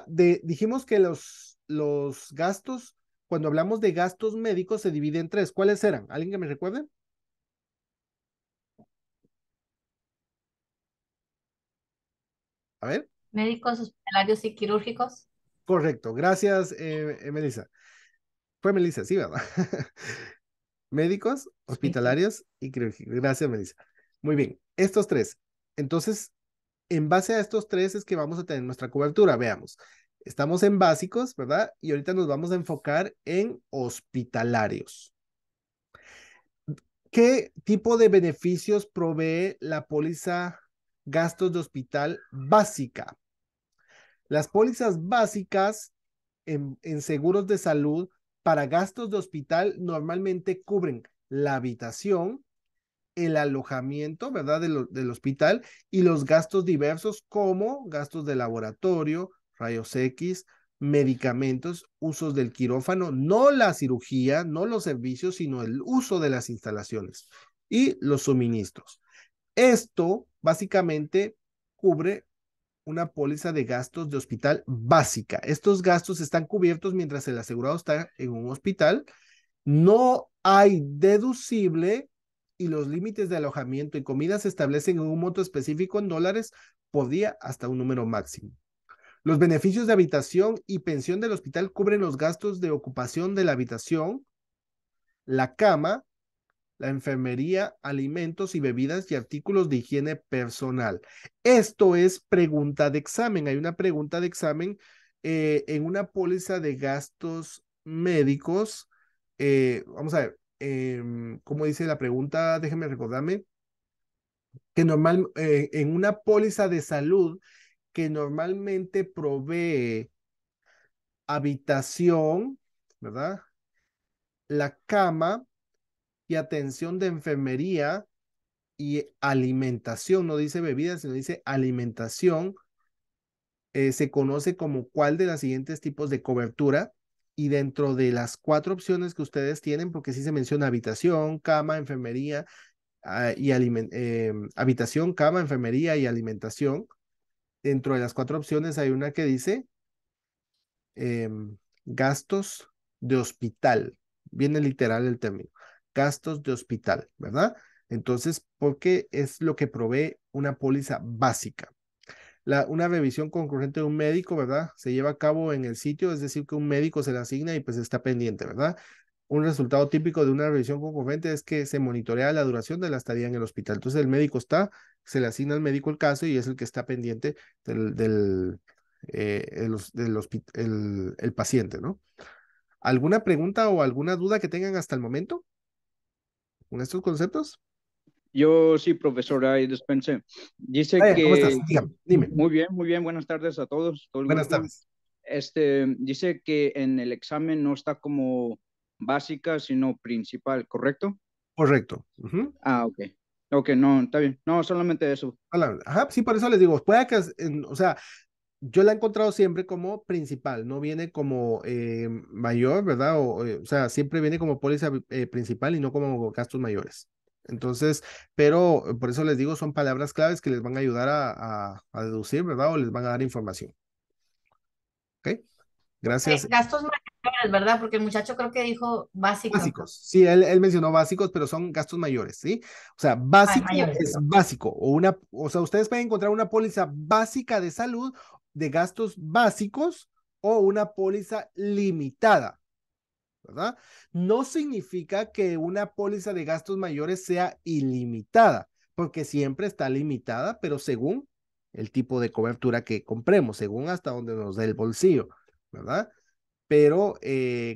Dijimos que los gastos, cuando hablamos de gastos médicos, se dividen en tres. ¿Cuáles eran? ¿Alguien que me recuerde? A ver. Médicos, hospitalarios y quirúrgicos. Correcto. Gracias, Melissa. Fue Melissa, sí, ¿verdad? Médicos, hospitalarios y quirúrgicos. Gracias, Melissa. Muy bien. Estos tres. Entonces, en base a estos tres es que vamos a tener nuestra cobertura. Veamos. Estamos en básicos, ¿verdad? Y ahorita nos vamos a enfocar en hospitalarios. ¿Qué tipo de beneficios provee la póliza gastos de hospital básica? Las pólizas básicas en seguros de salud para gastos de hospital normalmente cubren la habitación, el alojamiento, ¿verdad? Del hospital y los gastos diversos como gastos de laboratorio, rayos X, medicamentos, usos del quirófano, no la cirugía, no los servicios, sino el uso de las instalaciones y los suministros. Esto básicamente cubre una póliza de gastos de hospital básica. Estos gastos están cubiertos mientras el asegurado está en un hospital. No hay deducible y los límites de alojamiento y comida se establecen en un monto específico en dólares por día hasta un número máximo. Los beneficios de habitación y pensión del hospital cubren los gastos de ocupación de la habitación, la cama, la enfermería, alimentos y bebidas y artículos de higiene personal. Esto es pregunta de examen. Hay una pregunta de examen en una póliza de gastos médicos. Vamos a ver, ¿cómo dice la pregunta? Déjenme recordarme. Que en una póliza de salud que normalmente provee habitación, ¿verdad? La cama y atención de enfermería y alimentación, no dice bebida, sino dice alimentación, se conoce como cuál de los siguientes tipos de cobertura y dentro de las 4 opciones que ustedes tienen, porque sí se menciona habitación, cama, enfermería y habitación, cama, enfermería y alimentación, dentro de las 4 opciones hay una que dice gastos de hospital, viene literal el término, gastos de hospital, ¿verdad? Entonces, porque es lo que provee una póliza básica. Una revisión concurrente de un médico, ¿verdad? Se lleva a cabo en el sitio, es decir, que un médico se le asigna y pues está pendiente, ¿verdad? Un resultado típico de una revisión concurrente es que se monitorea la duración de la estadía en el hospital. Entonces el médico se le asigna al médico el caso y es el que está pendiente el paciente, ¿no? ¿Alguna pregunta o alguna duda que tengan hasta el momento con estos conceptos? Yo sí, profesora, ahí dispense. Dice ¿Cómo estás? que, Dígame, dime. muy bien, buenas tardes a todos, todo el Buenas grupo. tardes. Dice que en el examen no está como básica, sino principal, ¿correcto? Correcto. Ujú. Ah, ok. Ok, no, está bien. No, solamente eso. Ajá, sí, por eso les digo, puede que, o sea, yo la he encontrado siempre como principal, no viene como mayor, ¿verdad? O sea, siempre viene como póliza principal y no como gastos mayores. Entonces, pero por eso les digo, son palabras claves que les van a ayudar a deducir, ¿verdad? O les van a dar información. ¿Ok? Gracias. Gastos mayores, ¿verdad? Porque el muchacho creo que dijo básico. Básicos. Sí, él mencionó básicos, pero son gastos mayores, ¿sí? O sea, Ah, básico mayores, es perdón. básico. O sea, ustedes pueden encontrar una póliza básica de salud de gastos básicos o una póliza limitada, ¿verdad? No significa que una póliza de gastos mayores sea ilimitada, porque siempre está limitada, pero según el tipo de cobertura que compremos, según hasta donde nos dé el bolsillo, ¿verdad? Pero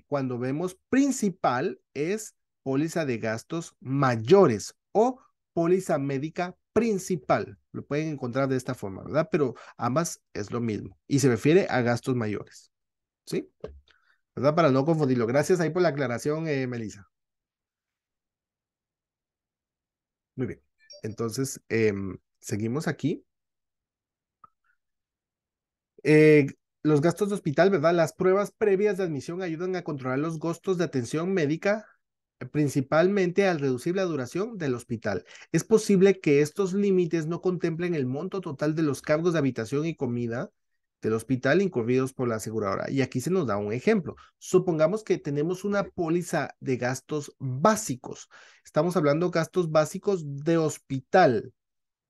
cuando vemos principal es póliza de gastos mayores o póliza médica principal. Lo pueden encontrar de esta forma, ¿verdad? Pero ambas es lo mismo y se refiere a gastos mayores, ¿sí? ¿Verdad? Para no confundirlo. Gracias ahí por la aclaración, Melissa. Muy bien. Entonces, seguimos aquí. Eh, los gastos de hospital, ¿verdad? Las pruebas previas de admisión ayudan a controlar los costos de atención médica, principalmente al reducir la duración del hospital. Es posible que estos límites no contemplen el monto total de los cargos de habitación y comida del hospital incurridos por la aseguradora. Y aquí se nos da un ejemplo. Supongamos que tenemos una póliza de gastos básicos. Estamos hablando de gastos básicos de hospital,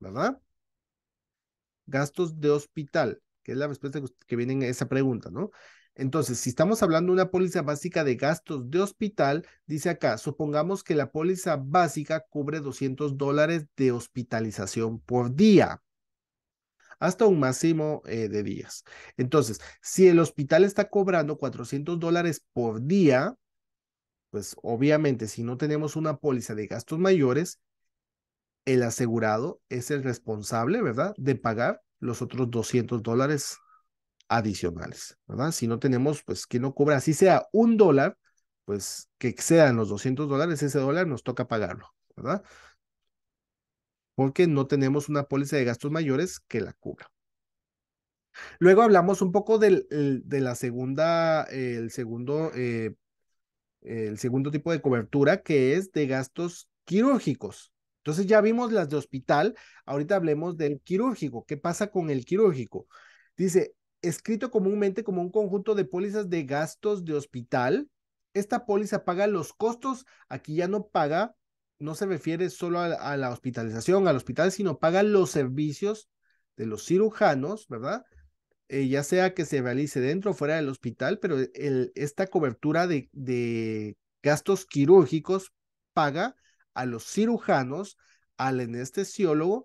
¿verdad? Gastos de hospital, que es la respuesta que viene en esa pregunta, ¿no? Entonces, si estamos hablando de una póliza básica de gastos de hospital, dice acá, supongamos que la póliza básica cubre $200 de hospitalización por día, hasta un máximo de días. Entonces, si el hospital está cobrando $400 por día, pues obviamente si no tenemos una póliza de gastos mayores, el asegurado es el responsable, ¿verdad? De pagar los otros $200 adicionales, ¿verdad? Si no tenemos, pues, que no cobra, así sea $1, pues, que excedan los $200, ese dólar nos toca pagarlo, ¿verdad? Porque no tenemos una póliza de gastos mayores que la cubra. Luego hablamos un poco de la segunda, el segundo tipo de cobertura, que es de gastos quirúrgicos. Entonces ya vimos las de hospital, ahorita hablemos del quirúrgico. ¿Qué pasa con el quirúrgico? Dice, escrito comúnmente como un conjunto de pólizas de gastos de hospital, esta póliza paga los costos, aquí ya no paga, no se refiere solo a la hospitalización, al hospital, sino paga los servicios de los cirujanos, ¿verdad? Ya sea que se realice dentro o fuera del hospital, pero esta cobertura de gastos quirúrgicos paga a los cirujanos, al anestesiólogo,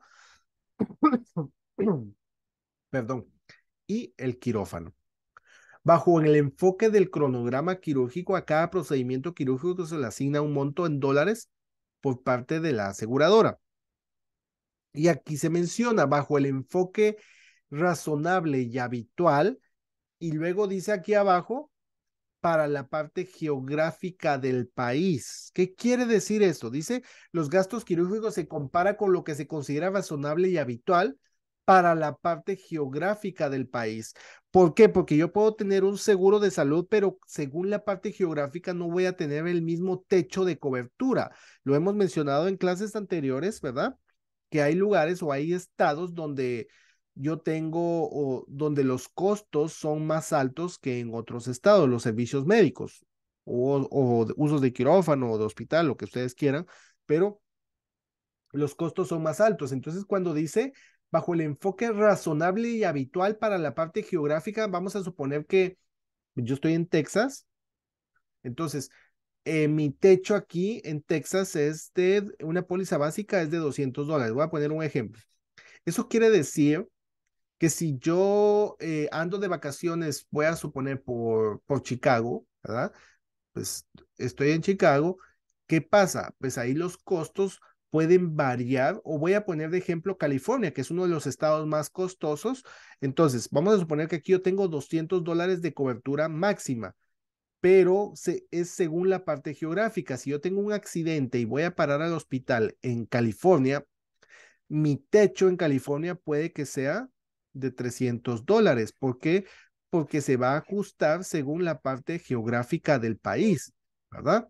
perdón, y el quirófano. Bajo el enfoque del cronograma quirúrgico, a cada procedimiento quirúrgico se le asigna un monto en dólares por parte de la aseguradora. Y aquí se menciona bajo el enfoque razonable y habitual, y luego dice aquí abajo, para la parte geográfica del país. ¿Qué quiere decir esto? Dice, los gastos quirúrgicos se compara con lo que se considera razonable y habitual para la parte geográfica del país. ¿Por qué? Porque yo puedo tener un seguro de salud, pero según la parte geográfica no voy a tener el mismo techo de cobertura. Lo hemos mencionado en clases anteriores, ¿verdad? Que hay lugares o hay estados donde yo tengo o donde los costos son más altos que en otros estados, los servicios médicos o usos de quirófano o de hospital, lo que ustedes quieran, pero los costos son más altos. Entonces, cuando dice bajo el enfoque razonable y habitual para la parte geográfica, vamos a suponer que yo estoy en Texas, entonces mi techo aquí en Texas es de una póliza básica es de $200. Voy a poner un ejemplo. Eso quiere decir que si yo ando de vacaciones, voy a suponer por Chicago, ¿verdad? Pues estoy en Chicago, ¿qué pasa? Pues ahí los costos pueden variar, o voy a poner de ejemplo California, que es uno de los estados más costosos. Entonces, vamos a suponer que aquí yo tengo $200 de cobertura máxima, pero es según la parte geográfica. Si yo tengo un accidente y voy a parar al hospital en California, mi techo en California puede que sea de $300. ¿Por qué? Porque se va a ajustar según la parte geográfica del país, ¿verdad?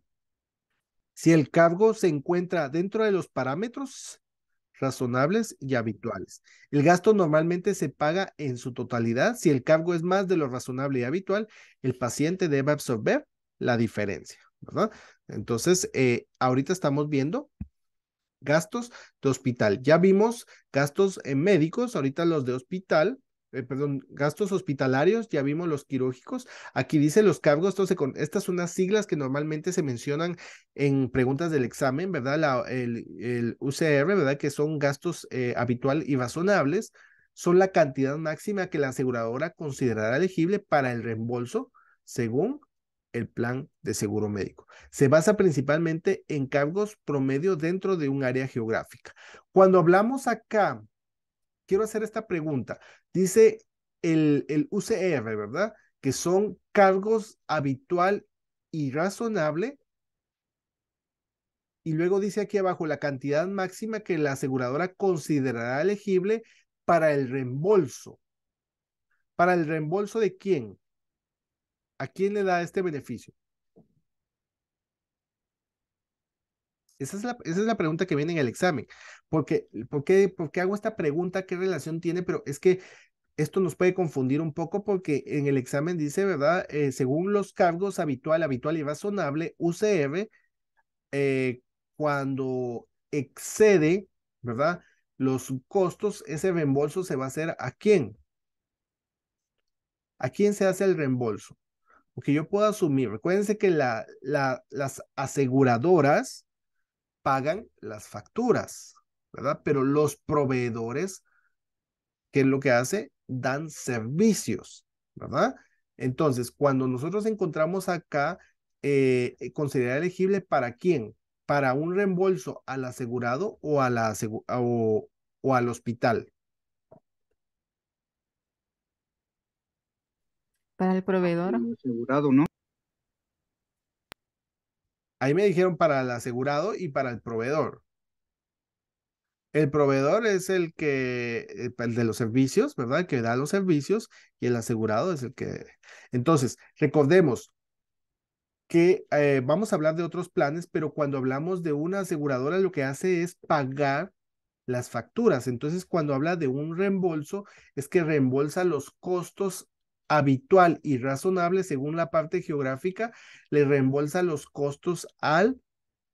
Si el cargo se encuentra dentro de los parámetros razonables y habituales. El gasto normalmente se paga en su totalidad. Si el cargo es más de lo razonable y habitual, el paciente debe absorber la diferencia, ¿verdad? Entonces, ahorita estamos viendo gastos de hospital. Ya vimos gastos médicos, ahorita los de hospital, perdón, gastos hospitalarios, ya vimos los quirúrgicos. Aquí dice los cargos, entonces estas son unas siglas que normalmente se mencionan en preguntas del examen, ¿verdad? El UCR, ¿verdad? Que son gastos habitual y razonables, son la cantidad máxima que la aseguradora considerará elegible para el reembolso según el plan de seguro médico. Se basa principalmente en cargos promedio dentro de un área geográfica. Cuando hablamos acá, quiero hacer esta pregunta. Dice el UCR, ¿verdad? Que son cargos habitual y razonable. Y luego dice aquí abajo la cantidad máxima que la aseguradora considerará elegible para el reembolso. ¿Para el reembolso de quién? ¿A quién le da este beneficio? Esa es la pregunta que viene en el examen. ¿Por qué hago esta pregunta? ¿Qué relación tiene? Pero es que esto nos puede confundir un poco porque en el examen dice, ¿verdad? Según los cargos habitual y razonable, UCR, cuando excede, ¿verdad? Los costos, ese reembolso se va a hacer ¿a quién? ¿A quién se hace el reembolso? Porque yo puedo asumir, recuérdense que las aseguradoras pagan las facturas, ¿verdad? Pero los proveedores, ¿qué es lo que hace? Dan servicios, ¿verdad? Entonces, cuando nosotros encontramos acá, considerar elegible para quién, para un reembolso al asegurado o, o al hospital. Para el proveedor. Asegurado, ¿no? Ahí me dijeron para el asegurado y para el proveedor. El proveedor es el el de los servicios, ¿verdad? El que da los servicios y el asegurado es el que... Entonces, recordemos que vamos a hablar de otros planes, pero cuando hablamos de una aseguradora, lo que hace es pagar las facturas. Entonces, cuando habla de un reembolso, es que reembolsa los costos habitual y razonable según la parte geográfica, le reembolsa los costos al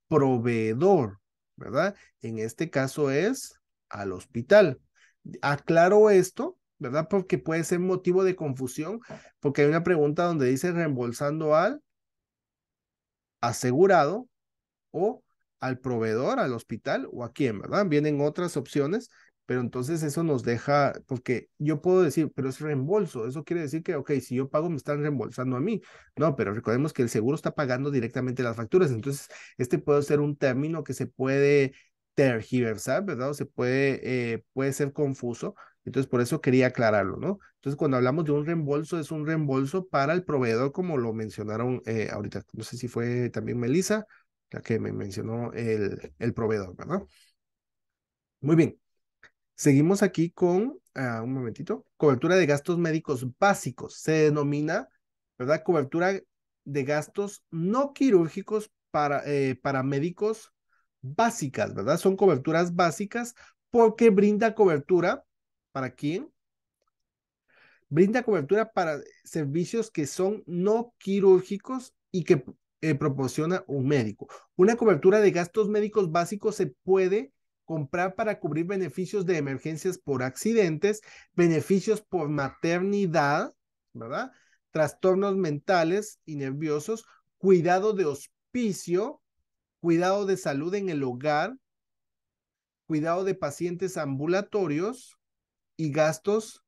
proveedor, ¿verdad? En este caso es al hospital. Aclaro esto, ¿verdad? Porque puede ser motivo de confusión, porque hay una pregunta donde dice reembolsando al asegurado o al proveedor, al hospital o a quién, ¿verdad? Vienen otras opciones, pero entonces eso nos deja, porque yo puedo decir, pero es reembolso, eso quiere decir que, ok, si yo pago me están reembolsando a mí. No, pero recordemos que el seguro está pagando directamente las facturas, entonces este puede ser un término que se puede tergiversar, ¿verdad? O puede ser confuso. Entonces, por eso quería aclararlo, ¿no? Entonces, cuando hablamos de un reembolso, es un reembolso para el proveedor, como lo mencionaron ahorita. No sé si fue también Melissa la que me mencionó el proveedor, ¿verdad? Muy bien. Seguimos aquí con, un momentito, cobertura de gastos médicos básicos. Se denomina, ¿verdad? Cobertura de gastos no quirúrgicos para médicos básicas, ¿verdad? Son coberturas básicas porque brinda cobertura, ¿para quién? Brinda cobertura para servicios que son no quirúrgicos y que proporciona un médico. Una cobertura de gastos médicos básicos se puede comprar para cubrir beneficios de emergencias por accidentes, beneficios por maternidad, ¿verdad? Trastornos mentales y nerviosos, cuidado de hospicio, cuidado de salud en el hogar, cuidado de pacientes ambulatorios y gastos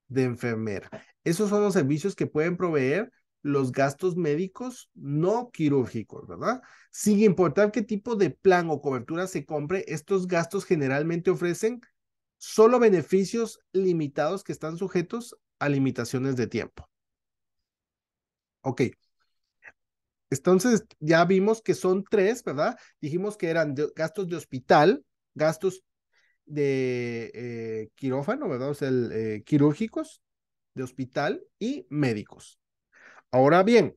de enfermera. Esos son los servicios que pueden proveer los gastos médicos no quirúrgicos, ¿verdad? Sin importar qué tipo de plan o cobertura se compre, estos gastos generalmente ofrecen solo beneficios limitados que están sujetos a limitaciones de tiempo. Ok. Entonces ya vimos que son tres, ¿verdad? Dijimos que eran gastos de hospital, gastos quirófano, ¿verdad? O sea, quirúrgicos, de hospital y médicos. Ahora bien,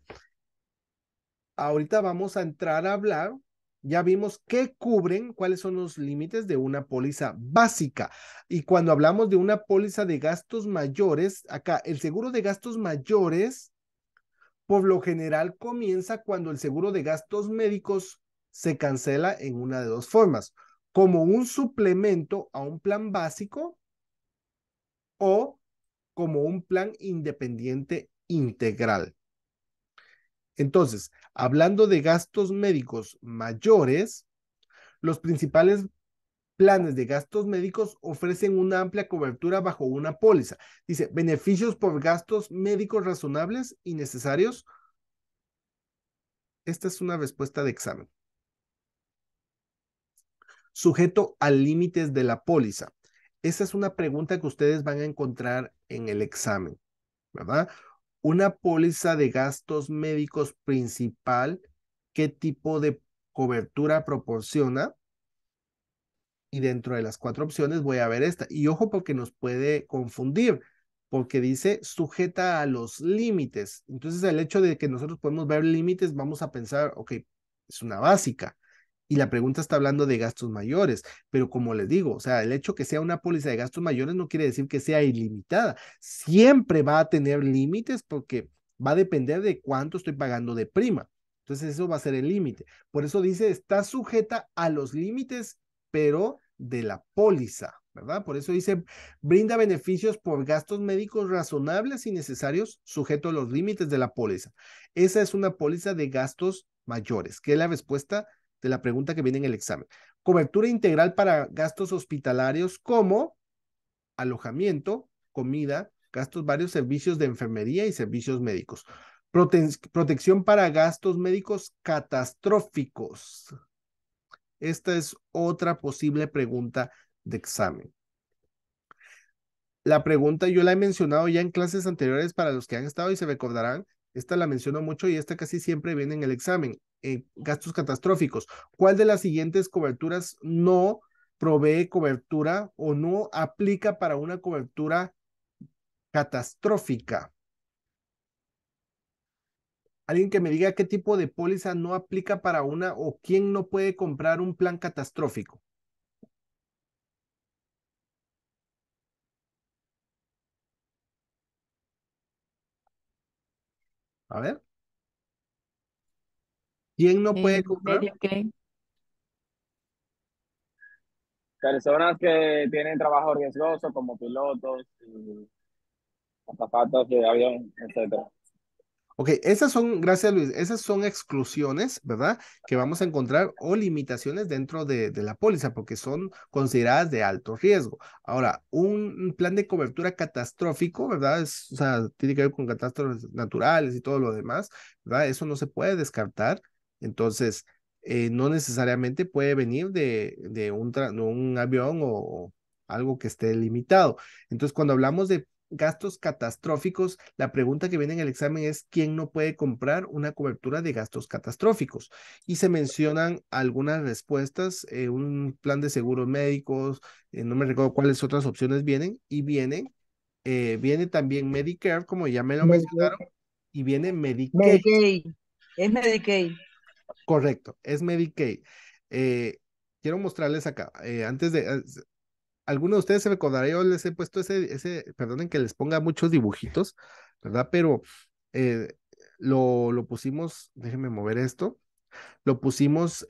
ahorita vamos a entrar a hablar. Ya vimos qué cubren, cuáles son los límites de una póliza básica. Y cuando hablamos de una póliza de gastos mayores, acá el seguro de gastos mayores, por lo general comienza cuando el seguro de gastos médicos se cancela en una de dos formas, como un suplemento a un plan básico o como un plan independiente integral. Entonces, hablando de gastos médicos mayores, los principales planes de gastos médicos ofrecen una amplia cobertura bajo una póliza. Dice, beneficios por gastos médicos razonables y necesarios. Esta es una respuesta de examen. Sujeto a límites de la póliza. Esa es una pregunta que ustedes van a encontrar en el examen, ¿verdad? Una póliza de gastos médicos principal, ¿qué tipo de cobertura proporciona? Y dentro de las 4 opciones voy a ver esta. Y ojo porque nos puede confundir, porque dice sujeta a los límites. Entonces el hecho de que nosotros podemos ver límites, vamos a pensar, ok, es una básica. Y la pregunta está hablando de gastos mayores, pero como les digo, o sea, el hecho que sea una póliza de gastos mayores no quiere decir que sea ilimitada. Siempre va a tener límites porque va a depender de cuánto estoy pagando de prima. Entonces eso va a ser el límite. Por eso dice, está sujeta a los límites, pero de la póliza, ¿verdad? Por eso dice, brinda beneficios por gastos médicos razonables y necesarios, sujeto a los límites de la póliza. Esa es una póliza de gastos mayores, que es la respuesta de la pregunta que viene en el examen. Cobertura integral para gastos hospitalarios como alojamiento, comida, gastos, varios servicios de enfermería y servicios médicos. Protección para gastos médicos catastróficos. Esta es otra posible pregunta de examen. La pregunta yo la he mencionado ya en clases anteriores para los que han estado y se recordarán. Esta la menciono mucho y esta casi siempre viene en el examen. Gastos catastróficos. ¿Cuál de las siguientes coberturas no provee cobertura o no aplica para una cobertura catastrófica? Alguien que me diga qué tipo de póliza no aplica para una o quién no puede comprar un plan catastrófico. A ver. ¿Quién no puede comprar? Medicaid. Personas que tienen trabajo riesgoso como pilotos y azafatas de avión, etcétera. Ok, esas son, gracias Luis, esas son exclusiones, ¿verdad? Que vamos a encontrar o limitaciones dentro de la póliza porque son consideradas de alto riesgo. Ahora, un plan de cobertura catastrófico, ¿verdad? O sea, tiene que ver con catástrofes naturales y todo lo demás, ¿verdad? Eso no se puede descartar. Entonces, no necesariamente puede venir de un avión o algo que esté limitado. Entonces, cuando hablamos de gastos catastróficos, la pregunta que viene en el examen es ¿quién no puede comprar una cobertura de gastos catastróficos? Y se mencionan algunas respuestas, un plan de seguros médicos, no me recuerdo cuáles otras opciones vienen, y viene también Medicare, como ya me lo mencionaron, y viene Medicaid. Medicaid. Es Medicaid. Correcto, es Medicaid. Quiero mostrarles acá, antes de, algunos de ustedes se recordarán, yo les he puesto perdonen que les ponga muchos dibujitos, ¿verdad? Pero eh, lo pusimos, déjenme mover esto, lo pusimos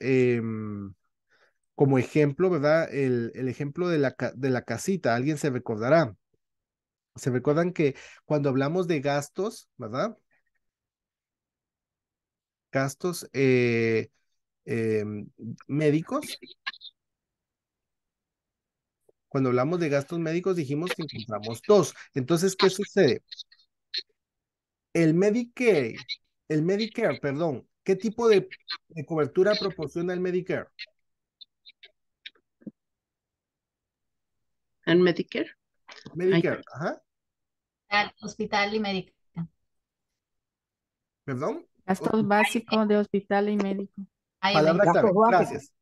como ejemplo, ¿verdad? El ejemplo de la casita, alguien se recordará. Se recuerdan que cuando hablamos de gastos, ¿verdad? Gastos médicos, cuando hablamos de gastos médicos dijimos que encontramos dos. Entonces, ¿qué sucede? El Medicare, perdón, ¿qué tipo de cobertura proporciona el Medicare? ¿En Medicare? Medicare, ajá, Hospital y médica. perdón. Gastos básicos de hospital y médico. Palabra clave, Gastos básicos. gracias.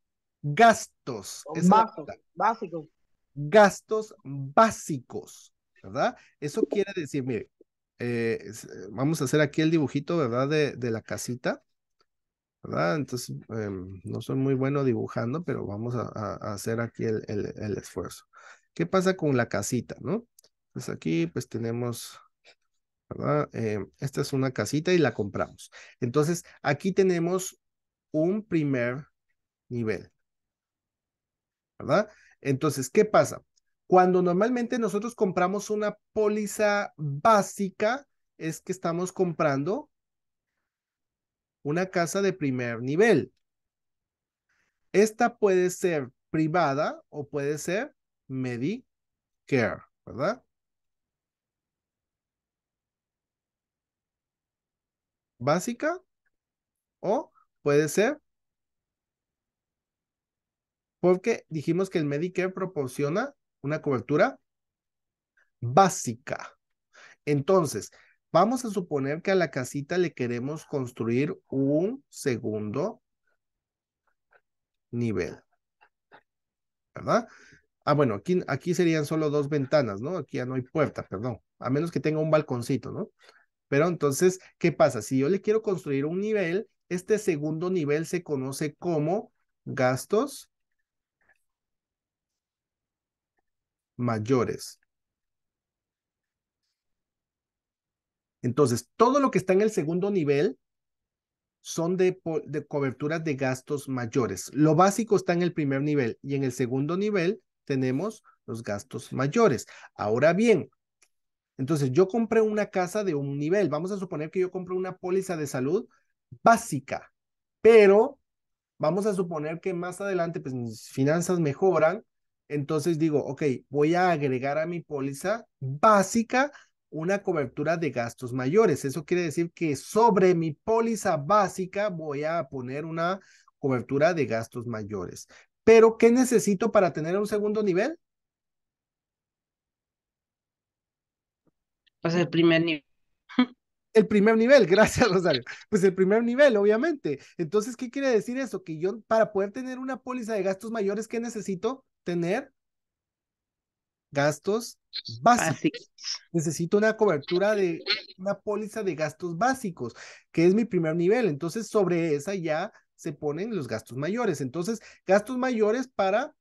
Gastos, esa es la Básicos. palabra. Básicos. gastos básicos, ¿verdad? Eso quiere decir, mire, vamos a hacer aquí el dibujito, ¿verdad? De la casita, ¿verdad? Entonces, no soy muy bueno dibujando, pero vamos a hacer aquí el esfuerzo. ¿Qué pasa con la casita, no? Pues aquí, pues tenemos, ¿verdad? Esta es una casita y la compramos. Entonces, aquí tenemos un primer nivel, ¿verdad? Entonces, ¿qué pasa? Cuando normalmente nosotros compramos una póliza básica, es que estamos comprando una casa de primer nivel. Esta puede ser privada o puede ser Medicare, ¿verdad? Básica o puede ser porque dijimos que el Medicare proporciona una cobertura básica. Entonces, vamos a suponer que a la casita le queremos construir un segundo nivel, ¿verdad? Ah, bueno, aquí serían solo dos ventanas, ¿no? Aquí ya no hay puerta, perdón, a menos que tenga un balconcito, ¿no? Pero entonces, ¿qué pasa? Si yo le quiero construir un nivel, este segundo nivel se conoce como gastos mayores. Entonces, todo lo que está en el segundo nivel son de coberturas de gastos mayores. Lo básico está en el primer nivel y en el segundo nivel tenemos los gastos mayores. Ahora bien, entonces yo compré una casa de un nivel. Vamos a suponer que yo compré una póliza de salud básica, pero vamos a suponer que más adelante pues mis finanzas mejoran, entonces digo, ok, voy a agregar a mi póliza básica una cobertura de gastos mayores. Eso quiere decir que sobre mi póliza básica voy a poner una cobertura de gastos mayores. Pero, ¿qué necesito para tener un segundo nivel? Pues el primer nivel. El primer nivel, gracias Rosario. Pues el primer nivel, obviamente. Entonces, ¿qué quiere decir eso? Que yo, para poder tener una póliza de gastos mayores, ¿qué necesito? Tener gastos básicos. Así. Necesito una cobertura de una póliza de gastos básicos, que es mi primer nivel. Entonces, sobre esa ya se ponen los gastos mayores. Entonces, gastos mayores para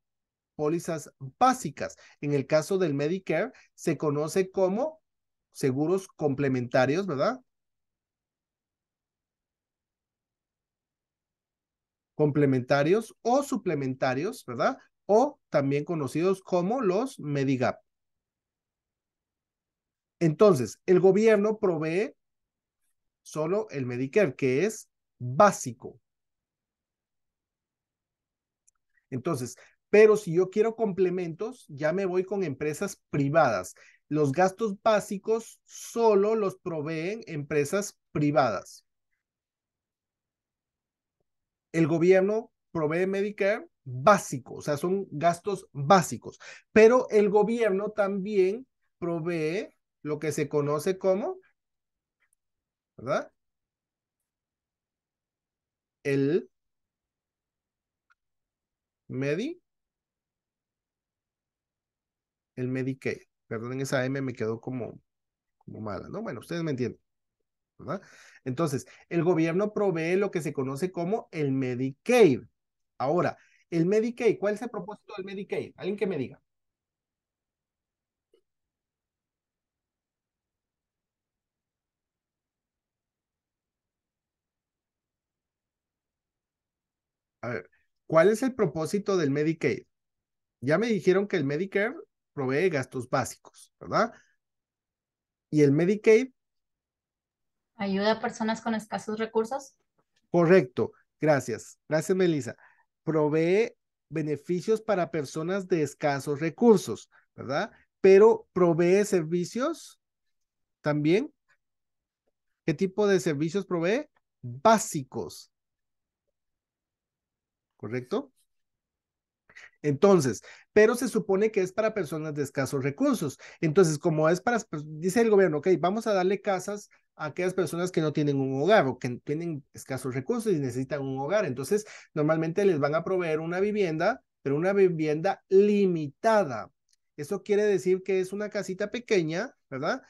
pólizas básicas. En el caso del Medicare, se conoce como seguros complementarios, ¿verdad? Complementarios o suplementarios, ¿verdad? O también conocidos como los Medigap. Entonces, el gobierno provee solo el Medicare, que es básico. Entonces, pero si yo quiero complementos, ya me voy con empresas privadas. Los gastos básicos solo los proveen empresas privadas. El gobierno provee Medicare básico, o sea, son gastos básicos, pero el gobierno también provee lo que se conoce como, ¿verdad? El Medi, el Medicaid. Perdonen, esa M me quedó como mala, ¿no? Bueno, ustedes me entienden, ¿verdad? Entonces, el gobierno provee lo que se conoce como el Medicaid. Ahora, el Medicaid, ¿cuál es el propósito del Medicaid? Alguien que me diga. A ver, ¿cuál es el propósito del Medicaid? Ya me dijeron que el Medicare provee gastos básicos, ¿verdad? Y el Medicaid, Ayuda a personas con escasos recursos. correcto, gracias, gracias Melissa, provee beneficios para personas de escasos recursos, ¿verdad? Pero provee servicios también. ¿Qué tipo de servicios provee? Básicos, ¿correcto? Entonces, pero se supone que es para personas de escasos recursos. Entonces, como es para, dice el gobierno, ok, vamos a darle casas a aquellas personas que no tienen un hogar o que tienen escasos recursos y necesitan un hogar. Entonces, normalmente les van a proveer una vivienda, pero una vivienda limitada. Eso quiere decir que es una casita pequeña, ¿verdad?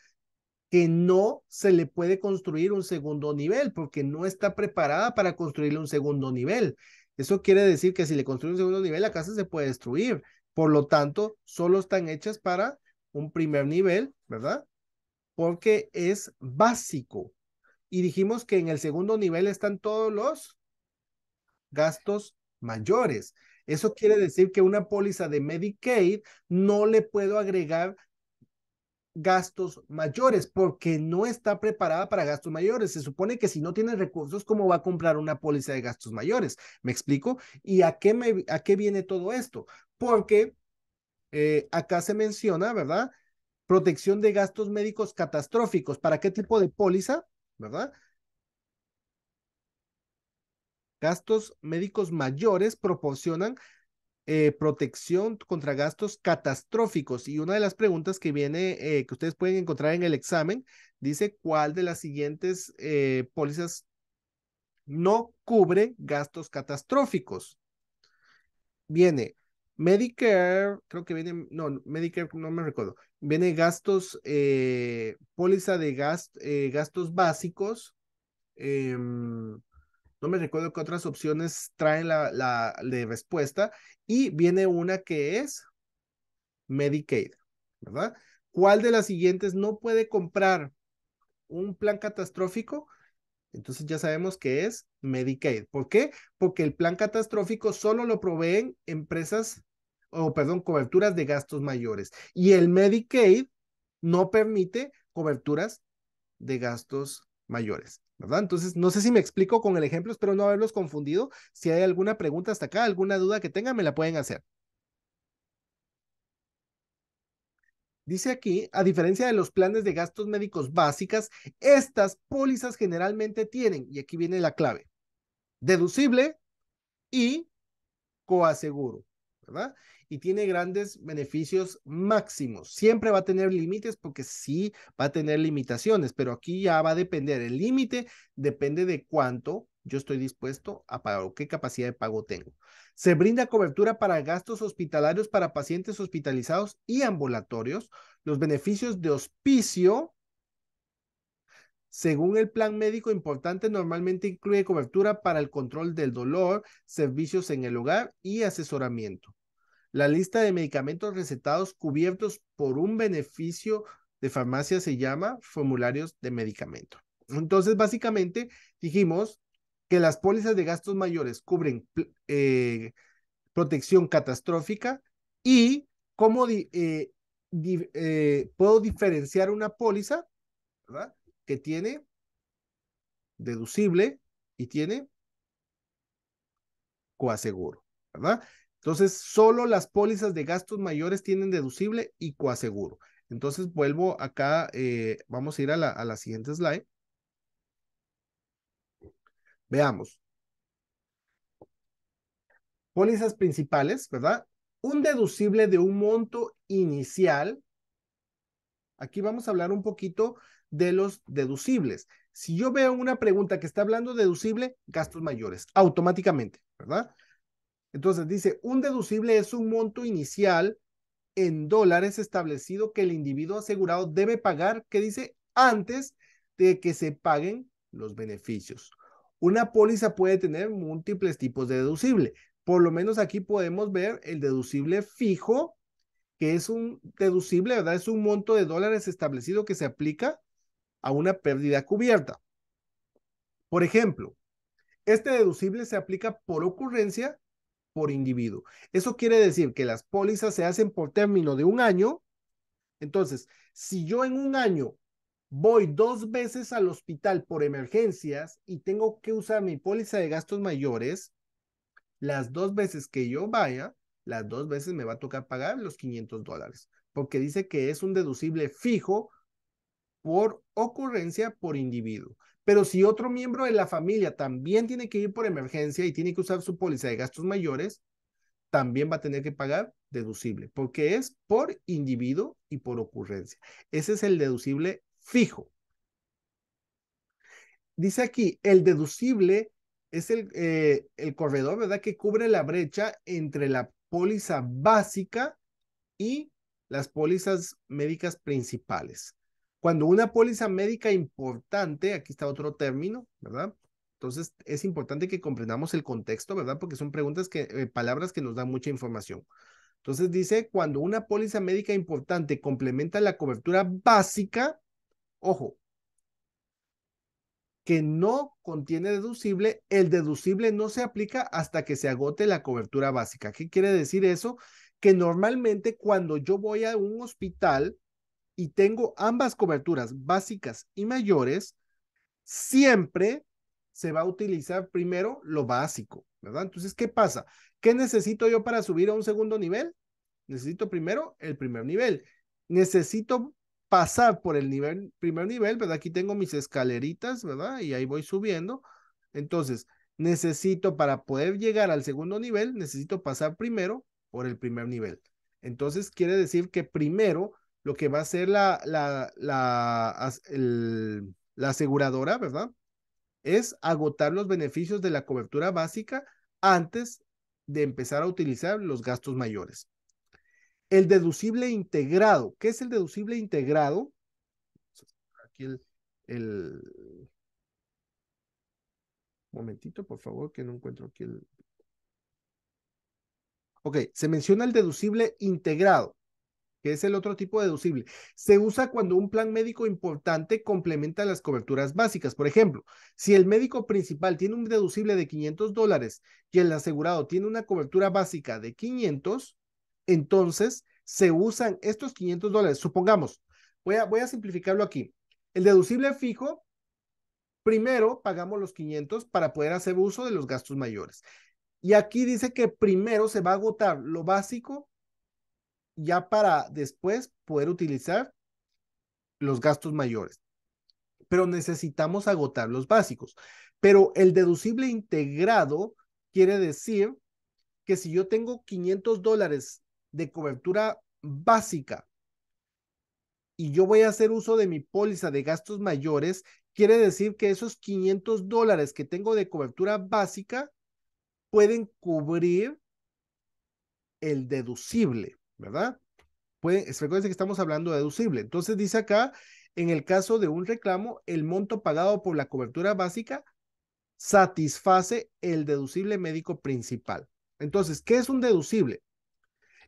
Que no se le puede construir un segundo nivel porque no está preparada para construirle un segundo nivel. Eso quiere decir que si le construye un segundo nivel, la casa se puede destruir. Por lo tanto, solo están hechas para un primer nivel, ¿verdad? Porque es básico. Y dijimos que en el segundo nivel están todos los gastos mayores. Eso quiere decir que una póliza de Medicaid no le puedo agregar gastos mayores porque no está preparada para gastos mayores. Se supone que si no tiene recursos, ¿cómo va a comprar una póliza de gastos mayores? ¿Me explico? ¿Y a qué viene todo esto? Porque acá se menciona, ¿verdad? Protección de gastos médicos catastróficos. ¿Para qué tipo de póliza? ¿Verdad? Gastos médicos mayores proporcionan protección contra gastos catastróficos. Y una de las preguntas que viene, que ustedes pueden encontrar en el examen, dice cuál de las siguientes pólizas no cubre gastos catastróficos. Viene Medicare, creo que viene, no, Medicare no me recuerdo. Viene gastos, póliza de gastos básicos. No me recuerdo qué otras opciones traen la de respuesta. Y viene una que es Medicaid, ¿verdad? ¿Cuál de las siguientes no puede comprar un plan catastrófico? Entonces ya sabemos que es Medicaid. ¿Por qué? Porque el plan catastrófico solo lo proveen empresas, o perdón, coberturas de gastos mayores. Y el Medicaid no permite coberturas de gastos mayores, ¿verdad? Entonces, no sé si me explico con el ejemplo, espero no haberlos confundido. Si hay alguna pregunta hasta acá, alguna duda que tengan, me la pueden hacer. Dice aquí, a diferencia de los planes de gastos médicos básicas, estas pólizas generalmente tienen, y aquí viene la clave, deducible y coaseguro, ¿verdad? Y tiene grandes beneficios máximos. Siempre va a tener límites porque sí va a tener limitaciones, pero aquí ya va a depender. El límite depende de cuánto yo estoy dispuesto a pagar o qué capacidad de pago tengo. Se brinda cobertura para gastos hospitalarios para pacientes hospitalizados y ambulatorios. Los beneficios de hospicio, según el plan médico importante, normalmente incluye cobertura para el control del dolor, servicios en el hogar y asesoramiento. La lista de medicamentos recetados cubiertos por un beneficio de farmacia se llama formularios de medicamento. Entonces, básicamente, dijimos que las pólizas de gastos mayores cubren protección catastrófica y cómo puedo diferenciar una póliza, ¿verdad? Que tiene deducible y tiene coaseguro, ¿verdad? Entonces, solo las pólizas de gastos mayores tienen deducible y coaseguro. Entonces, vuelvo acá, vamos a ir a la siguiente slide. Veamos. Pólizas principales, ¿verdad? Un deducible de un monto inicial. Aquí vamos a hablar un poquito de los deducibles. Si yo veo una pregunta que está hablando de deducible, gastos mayores, automáticamente, ¿verdad? Entonces dice, un deducible es un monto inicial en dólares establecido que el individuo asegurado debe pagar, ¿qué dice? Antes de que se paguen los beneficios. Una póliza puede tener múltiples tipos de deducible. Por lo menos aquí podemos ver el deducible fijo, que es un deducible, ¿verdad? Es un monto de dólares establecido que se aplica a una pérdida cubierta. Por ejemplo, este deducible se aplica por ocurrencia por individuo. Eso quiere decir que las pólizas se hacen por término de un año. Entonces, si yo en un año voy 2 veces al hospital por emergencias y tengo que usar mi póliza de gastos mayores, las 2 veces que yo vaya, las 2 veces me va a tocar pagar los $500, porque dice que es un deducible fijo por ocurrencia por individuo. Pero si otro miembro de la familia también tiene que ir por emergencia y tiene que usar su póliza de gastos mayores, también va a tener que pagar deducible, porque es por individuo y por ocurrencia. Ese es el deducible fijo. Dice aquí, el deducible es el corredor, ¿verdad? Que cubre la brecha entre la póliza básica y las pólizas médicas principales. Cuando una póliza médica importante, aquí está otro término, ¿verdad? Entonces, es importante que comprendamos el contexto, ¿verdad? Porque son preguntas palabras que nos dan mucha información. Entonces dice, cuando una póliza médica importante complementa la cobertura básica, ojo, que no contiene deducible, el deducible no se aplica hasta que se agote la cobertura básica. ¿Qué quiere decir eso? Que normalmente cuando yo voy a un hospital y tengo ambas coberturas básicas y mayores, siempre se va a utilizar primero lo básico, ¿verdad? Entonces, ¿qué pasa? ¿Qué necesito yo para subir a un segundo nivel? Necesito primero el primer nivel. Necesito pasar por el primer nivel, ¿verdad? Aquí tengo mis escaleritas, ¿verdad? Y ahí voy subiendo. Entonces, necesito para poder llegar al segundo nivel, necesito pasar primero por el primer nivel. Entonces, quiere decir que primero lo que va a hacer la aseguradora, ¿verdad? Es agotar los beneficios de la cobertura básica antes de empezar a utilizar los gastos mayores. El deducible integrado. ¿Qué es el deducible integrado? Aquí el momentito, por favor, que no encuentro aquí el... Ok, se menciona el deducible integrado, que es el otro tipo de deducible. Se usa cuando un plan médico importante complementa las coberturas básicas. Por ejemplo, si el médico principal tiene un deducible de $500 y el asegurado tiene una cobertura básica de 500, entonces se usan estos $500. Supongamos, voy a simplificarlo aquí. El deducible fijo, primero pagamos los 500 para poder hacer uso de los gastos mayores. Y aquí dice que primero se va a agotar lo básico ya para después poder utilizar los gastos mayores. Pero necesitamos agotar los básicos. Pero el deducible integrado quiere decir que si yo tengo $500 de cobertura básica y yo voy a hacer uso de mi póliza de gastos mayores, quiere decir que esos $500 que tengo de cobertura básica pueden cubrir el deducible, ¿verdad? Recuerden que estamos hablando de deducible. Entonces dice acá, en el caso de un reclamo, el monto pagado por la cobertura básica satisface el deducible médico principal. Entonces, ¿qué es un deducible?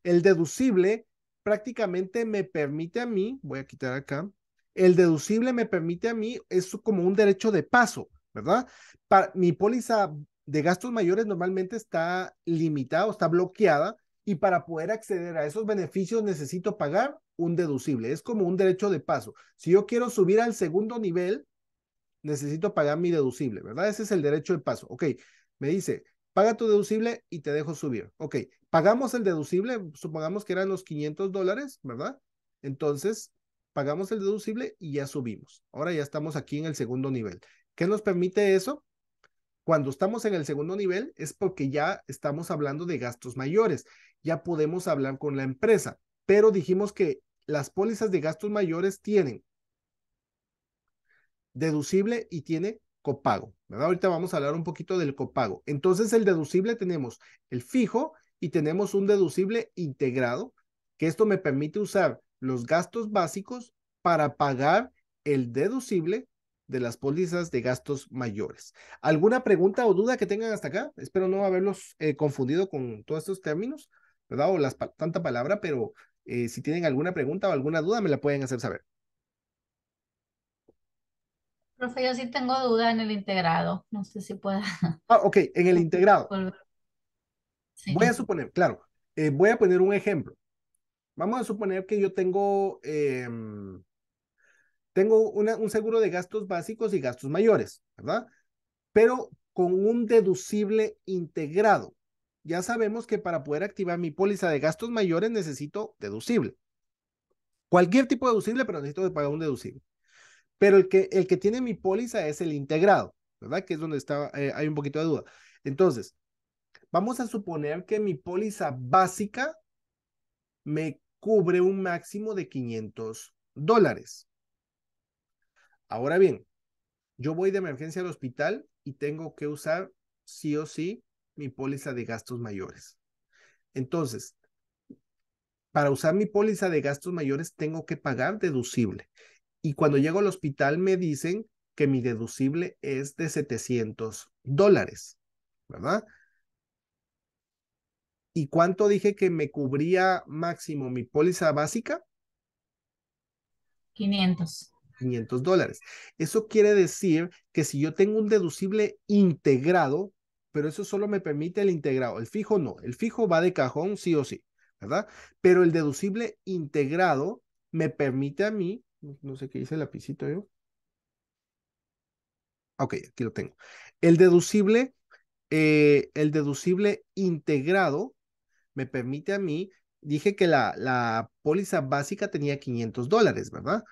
El deducible prácticamente me permite a mí, voy a quitar acá, el deducible me permite a mí, es como un derecho de paso, ¿verdad? Mi póliza de gastos mayores normalmente está limitada o está bloqueada y para poder acceder a esos beneficios necesito pagar un deducible. Es como un derecho de paso. Si yo quiero subir al segundo nivel, necesito pagar mi deducible, ¿verdad? Ese es el derecho de paso. Ok, me dice, paga tu deducible y te dejo subir. Ok, pagamos el deducible, supongamos que eran los $500, ¿verdad? Entonces, pagamos el deducible y ya subimos. Ahora ya estamos aquí en el segundo nivel. ¿Qué nos permite eso? Cuando estamos en el segundo nivel es porque ya estamos hablando de gastos mayores. Ya podemos hablar con la empresa, pero dijimos que las pólizas de gastos mayores tienen deducible y tiene copago, ¿verdad? Ahorita vamos a hablar un poquito del copago. Entonces, el deducible tenemos el fijo y tenemos un deducible integrado, que esto me permite usar los gastos básicos para pagar el deducible de las pólizas de gastos mayores. ¿Alguna pregunta o duda que tengan hasta acá? Espero no haberlos confundido con todos estos términos, ¿verdad? O tanta palabra, pero si tienen alguna pregunta o alguna duda, me la pueden hacer saber. Profe, yo sí tengo duda en el integrado. No sé si pueda Ok, en el integrado. volver. Voy a Sí. suponer, claro, voy a poner un ejemplo. Vamos a suponer que yo tengo un seguro de gastos básicos y gastos mayores, ¿verdad? Pero con un deducible integrado. Ya sabemos que para poder activar mi póliza de gastos mayores necesito deducible. Cualquier tipo de deducible, pero necesito pagar un deducible. Pero el que tiene mi póliza es el integrado, ¿verdad? Que es donde hay un poquito de duda. Entonces, vamos a suponer que mi póliza básica me cubre un máximo de $500. Ahora bien, yo voy de emergencia al hospital y tengo que usar sí o sí mi póliza de gastos mayores. Entonces, para usar mi póliza de gastos mayores tengo que pagar deducible. Y cuando llego al hospital me dicen que mi deducible es de $700, ¿verdad? ¿Y cuánto dije que me cubría máximo mi póliza básica? 500. $500. Eso quiere decir que si yo tengo un deducible integrado, pero eso solo me permite el integrado, el fijo no, el fijo va de cajón sí o sí, ¿verdad? Pero el deducible integrado me permite a mí, no sé qué dice el lapicito yo. Ok, aquí lo tengo. El deducible integrado me permite a mí, dije que la póliza básica tenía $500, ¿verdad?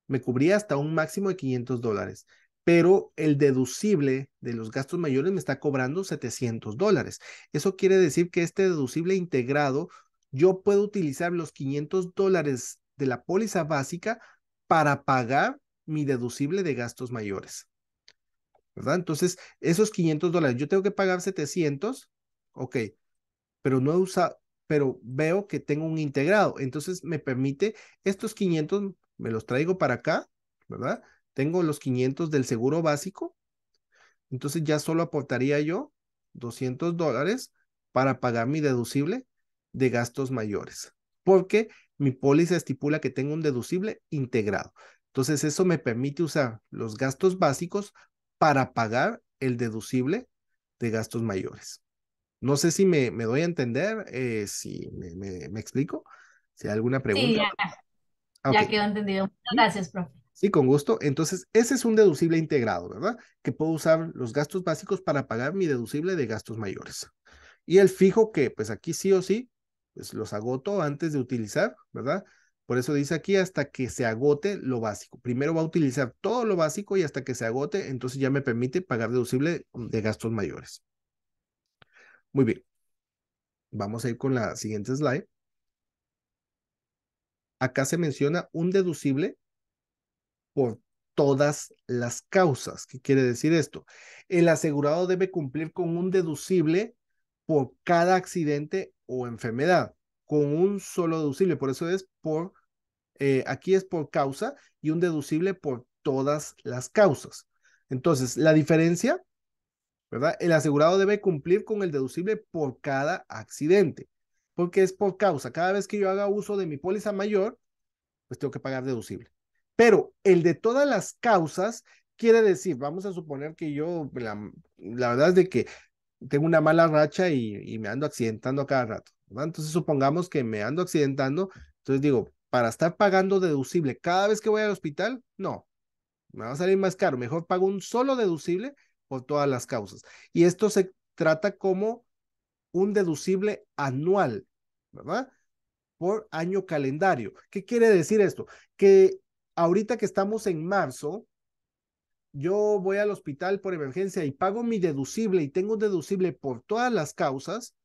Me cubría hasta un máximo de $500, pero el deducible de los gastos mayores me está cobrando $700. Eso quiere decir que este deducible integrado, yo puedo utilizar los $500 de la póliza básica para pagar mi deducible de gastos mayores, ¿verdad? Entonces, esos $500, yo tengo que pagar 700, ok, pero no he usado, pero veo que tengo un integrado, entonces me permite estos 500, me los traigo para acá, ¿verdad? Tengo los 500 del seguro básico, entonces ya solo aportaría yo $200 para pagar mi deducible de gastos mayores, porque mi póliza estipula que tengo un deducible integrado. Entonces eso me permite usar los gastos básicos para pagar el deducible de gastos mayores. No sé si me doy a entender, si me explico, si hay alguna Sí, pregunta. Ok, ya quedó entendido. Muchas gracias, profe. sí, con gusto. Entonces, ese es un deducible integrado, ¿verdad? Que puedo usar los gastos básicos para pagar mi deducible de gastos mayores. Y el fijo que, pues aquí sí o sí, pues los agoto antes de utilizar, ¿verdad? Por eso dice aquí hasta que se agote lo básico. Primero va a utilizar todo lo básico y hasta que se agote, entonces ya me permite pagar deducible de gastos mayores. Muy bien. Vamos a ir con la siguiente slide. Acá se menciona un deducible por todas las causas. ¿Qué quiere decir esto? El asegurado debe cumplir con un deducible por cada accidente o enfermedad, con un solo deducible. Por eso es aquí es por causa y un deducible por todas las causas. Entonces, la diferencia, ¿verdad? El asegurado debe cumplir con el deducible por cada accidente, porque es por causa. Cada vez que yo haga uso de mi póliza mayor, pues tengo que pagar deducible. Pero el de todas las causas quiere decir, vamos a suponer que yo, la verdad es de que tengo una mala racha y me ando accidentando a cada rato, ¿verdad? Entonces supongamos que me ando accidentando, entonces digo, para estar pagando deducible cada vez que voy al hospital, no, me va a salir más caro, mejor pago un solo deducible por todas las causas. Y esto se trata como un deducible anual, ¿verdad? Por año calendario. ¿Qué quiere decir esto? Que ahorita que estamos en marzo, yo voy al hospital por emergencia y pago mi deducible y tengo un deducible por todas las causas.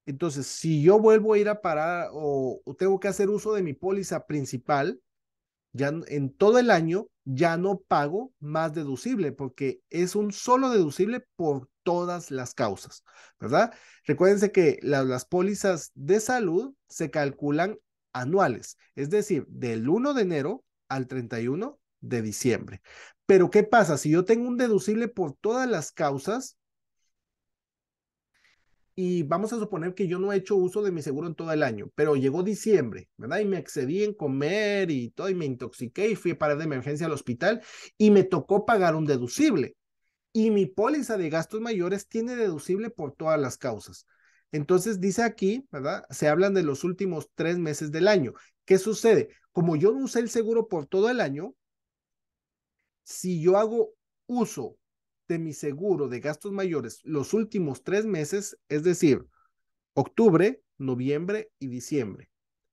Entonces, si yo vuelvo a ir a parar o tengo que hacer uso de mi póliza principal, ya en todo el año ya no pago más deducible porque es un solo deducible por todas las causas, ¿verdad? Recuérdense que las pólizas de salud se calculan anuales, es decir, del 1 de enero al 31 de diciembre. Pero ¿qué pasa? Si yo tengo un deducible por todas las causas, y vamos a suponer que yo no he hecho uso de mi seguro en todo el año, pero llegó diciembre, ¿verdad? Y me excedí en comer y todo, y me intoxiqué y fui a parar de emergencia al hospital y me tocó pagar un deducible. Y mi póliza de gastos mayores tiene deducible por todas las causas. Entonces dice aquí, ¿verdad? Se hablan de los últimos 3 meses del año. ¿Qué sucede? Como yo no usé el seguro por todo el año, si yo hago uso de mi seguro de gastos mayores los últimos 3 meses, es decir, octubre, noviembre y diciembre.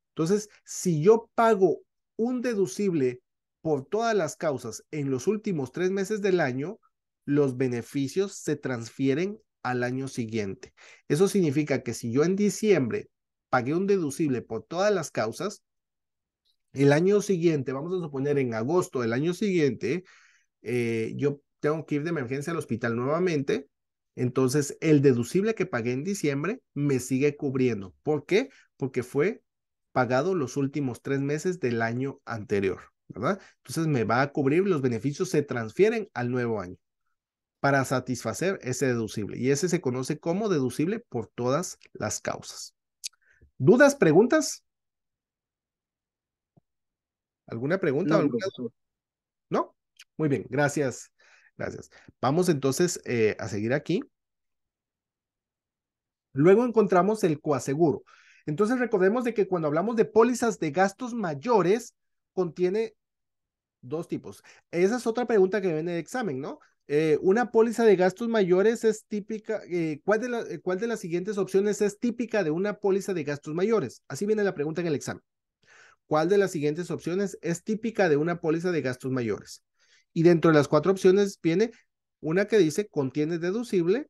Entonces, si yo pago un deducible por todas las causas en los últimos 3 meses del año, los beneficios se transfieren al año siguiente. Eso significa que si yo en diciembre pagué un deducible por todas las causas, el año siguiente, vamos a suponer en agosto del año siguiente, yo tengo que ir de emergencia al hospital nuevamente, entonces el deducible que pagué en diciembre me sigue cubriendo. ¿Por qué? Porque fue pagado los últimos 3 meses del año anterior, ¿verdad? Entonces me va a cubrir, los beneficios se transfieren al nuevo año para satisfacer ese deducible. Y ese se conoce como deducible por todas las causas. ¿Dudas, preguntas? ¿Alguna pregunta? No, ¿Alguna? profesor. ¿No? Muy bien, gracias. Gracias. Vamos entonces a seguir aquí. Luego encontramos el coaseguro. Entonces recordemos de que cuando hablamos de pólizas de gastos mayores, contiene dos tipos. Esa es otra pregunta que viene en el examen, ¿no? Una póliza de gastos mayores es típica, ¿cuál de las siguientes opciones es típica de una póliza de gastos mayores? Así viene la pregunta en el examen. ¿Cuál de las siguientes opciones es típica de una póliza de gastos mayores? Y dentro de las 4 opciones viene una que dice contiene deducible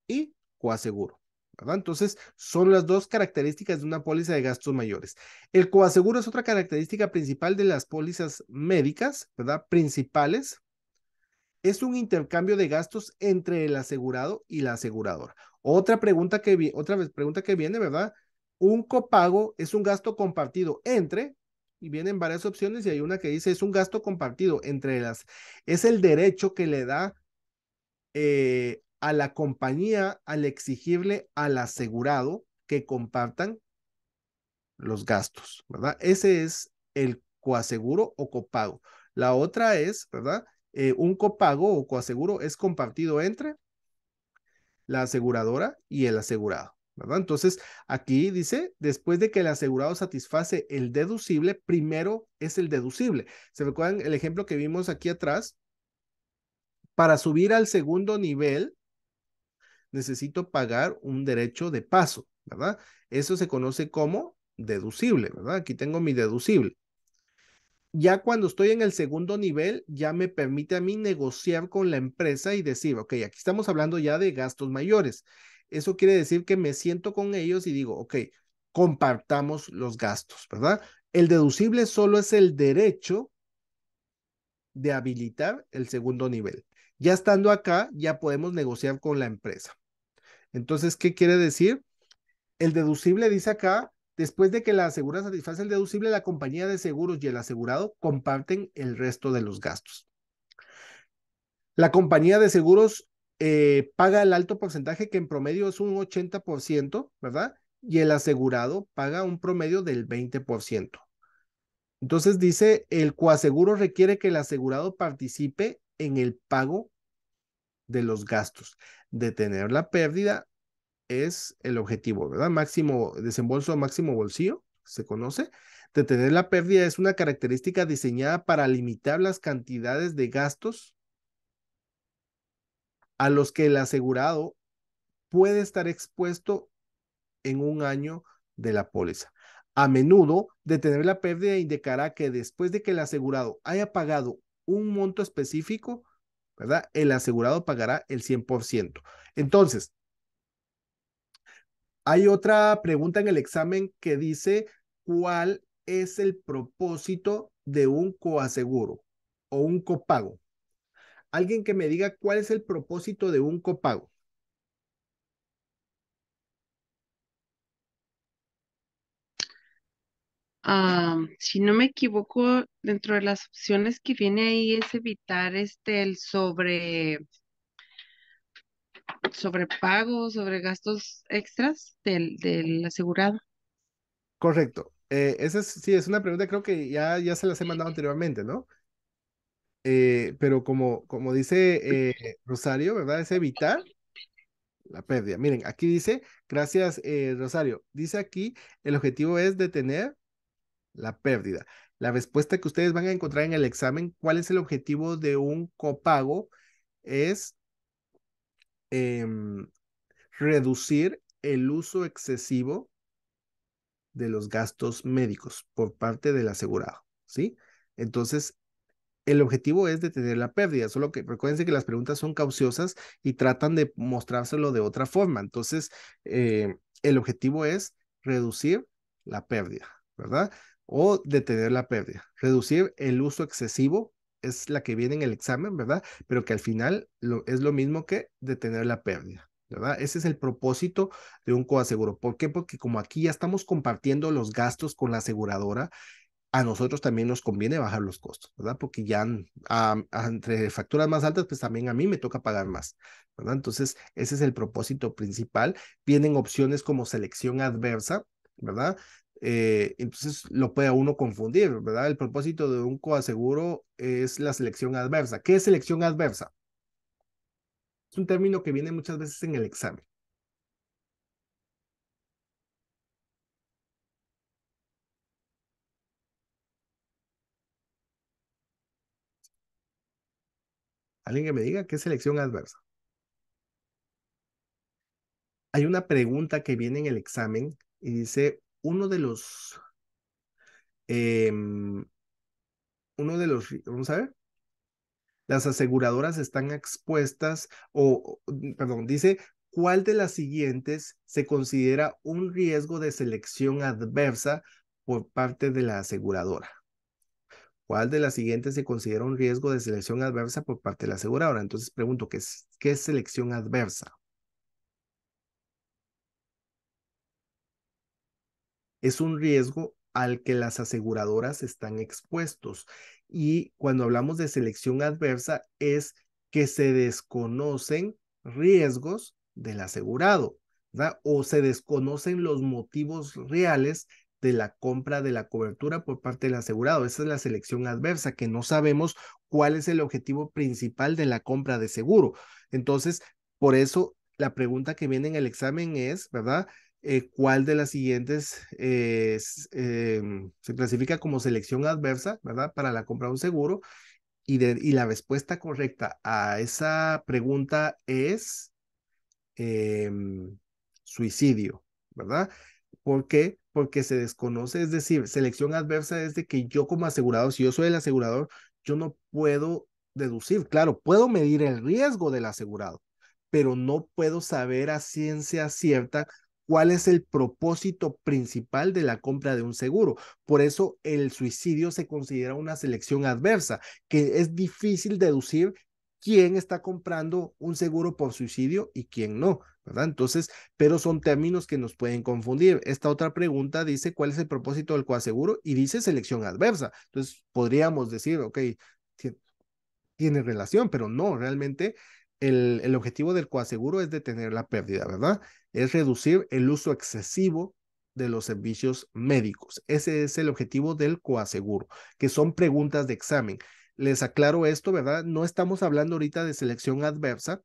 y coaseguro, ¿verdad? Entonces, son las dos características de una póliza de gastos mayores. El coaseguro es otra característica principal de las pólizas médicas, ¿verdad? Principales. Es un intercambio de gastos entre el asegurado y la aseguradora. Otra pregunta que viene, ¿verdad? Un copago es un gasto compartido entre, y vienen varias opciones, y hay una que dice es un gasto compartido entre es el derecho que le da a la compañía al exigirle al asegurado que compartan los gastos, ¿verdad? Ese es el coaseguro o copago. La otra es, ¿verdad? Un copago o coaseguro es compartido entre la aseguradora y el asegurado, ¿verdad? Entonces, aquí dice, después de que el asegurado satisface el deducible, primero es el deducible. ¿Se recuerdan el ejemplo que vimos aquí atrás? Para subir al segundo nivel, necesito pagar un derecho de paso, ¿verdad? Eso se conoce como deducible, ¿verdad? Aquí tengo mi deducible. Ya cuando estoy en el segundo nivel, ya me permite a mí negociar con la empresa y decir, ok, aquí estamos hablando ya de gastos mayores. Eso quiere decir que me siento con ellos y digo, ok, compartamos los gastos, ¿verdad? El deducible solo es el derecho de habilitar el segundo nivel. Ya estando acá, ya podemos negociar con la empresa. Entonces, ¿qué quiere decir? El deducible dice acá, después de que la asegurada satisface el deducible, la compañía de seguros y el asegurado comparten el resto de los gastos. La compañía de seguros paga el alto porcentaje, que en promedio es un 80%, ¿verdad? Y el asegurado paga un promedio del 20%. Entonces dice, el coaseguro requiere que el asegurado participe en el pago de los gastos. Detener la pérdida es el objetivo, ¿verdad? Máximo desembolso, máximo bolsillo, se conoce. Detener la pérdida es una característica diseñada para limitar las cantidades de gastos a los que el asegurado puede estar expuesto en un año de la póliza. A menudo, detener la pérdida indicará que después de que el asegurado haya pagado un monto específico, ¿verdad? El asegurado pagará el 100%. Entonces, hay otra pregunta en el examen que dice, ¿cuál es el propósito de un coaseguro o un copago? Alguien que me diga cuál es el propósito de un copago. Si no me equivoco, dentro de las opciones que viene ahí es evitar el sobrepago, sobre gastos extras del asegurado. Correcto. Esa sí, es una pregunta, creo que ya se las he mandado anteriormente, ¿no? Pero como dice Rosario, ¿verdad? Es evitar la pérdida. Miren, aquí dice, gracias Rosario, dice aquí, el objetivo es detener la pérdida. La respuesta que ustedes van a encontrar en el examen, ¿cuál es el objetivo de un copago? Es em, reducir el uso excesivo de los gastos médicos por parte del asegurado, ¿sí? Entonces, el objetivo es detener la pérdida, solo que recuérdense que las preguntas son cauciosas y tratan de mostrárselo de otra forma. Entonces, el objetivo es reducir la pérdida, ¿verdad? O detener la pérdida. Reducir el uso excesivo es la que viene en el examen, ¿verdad? Pero que al final es lo mismo que detener la pérdida, ¿verdad? Ese es el propósito de un coaseguro. ¿Por qué? Porque como aquí ya estamos compartiendo los gastos con la aseguradora, a nosotros también nos conviene bajar los costos, ¿verdad? Porque ya entre facturas más altas, pues también a mí me toca pagar más, ¿verdad? Entonces, ese es el propósito principal. Vienen opciones como selección adversa, ¿verdad? Entonces lo puede a uno confundir, ¿verdad? El propósito de un coaseguro es la selección adversa. ¿Qué es selección adversa? Es un término que viene muchas veces en el examen. Alguien que me diga qué es selección adversa. Hay una pregunta que viene en el examen y dice, em, vamos a ver, las aseguradoras están expuestas, perdón, dice, ¿cuál de las siguientes se considera un riesgo de selección adversa por parte de la aseguradora? ¿Cuál de las siguientes se considera un riesgo de selección adversa por parte de la aseguradora? Entonces pregunto, qué es selección adversa? Es un riesgo al que las aseguradoras están expuestos. Y cuando hablamos de selección adversa es que se desconocen riesgos del asegurado, ¿verdad? O se desconocen los motivos reales de la compra de la cobertura por parte del asegurado. Esa es la selección adversa, que no sabemos cuál es el objetivo principal de la compra de seguro. Entonces, por eso la pregunta que viene en el examen es, ¿verdad? ¿Cuál de las siguientes se clasifica como selección adversa, ¿verdad? Para la compra de un seguro. Y la respuesta correcta a esa pregunta es suicidio, ¿verdad? ¿Por qué? Porque se desconoce, es decir, selección adversa es de que yo como asegurador, si yo soy el asegurador, yo no puedo deducir, claro, puedo medir el riesgo del asegurado, pero no puedo saber a ciencia cierta cuál es el propósito principal de la compra de un seguro. Por eso el suicidio se considera una selección adversa, que es difícil deducir quién está comprando un seguro por suicidio y quién no, ¿verdad? Entonces, pero son términos que nos pueden confundir. Esta otra pregunta dice, ¿cuál es el propósito del coaseguro? Y dice selección adversa. Entonces, podríamos decir, ok, tiene relación, pero no, realmente el objetivo del coaseguro es detener la pérdida, ¿verdad? Es reducir el uso excesivo de los servicios médicos. Ese es el objetivo del coaseguro, que son preguntas de examen. Les aclaro esto, ¿verdad? No estamos hablando ahorita de selección adversa,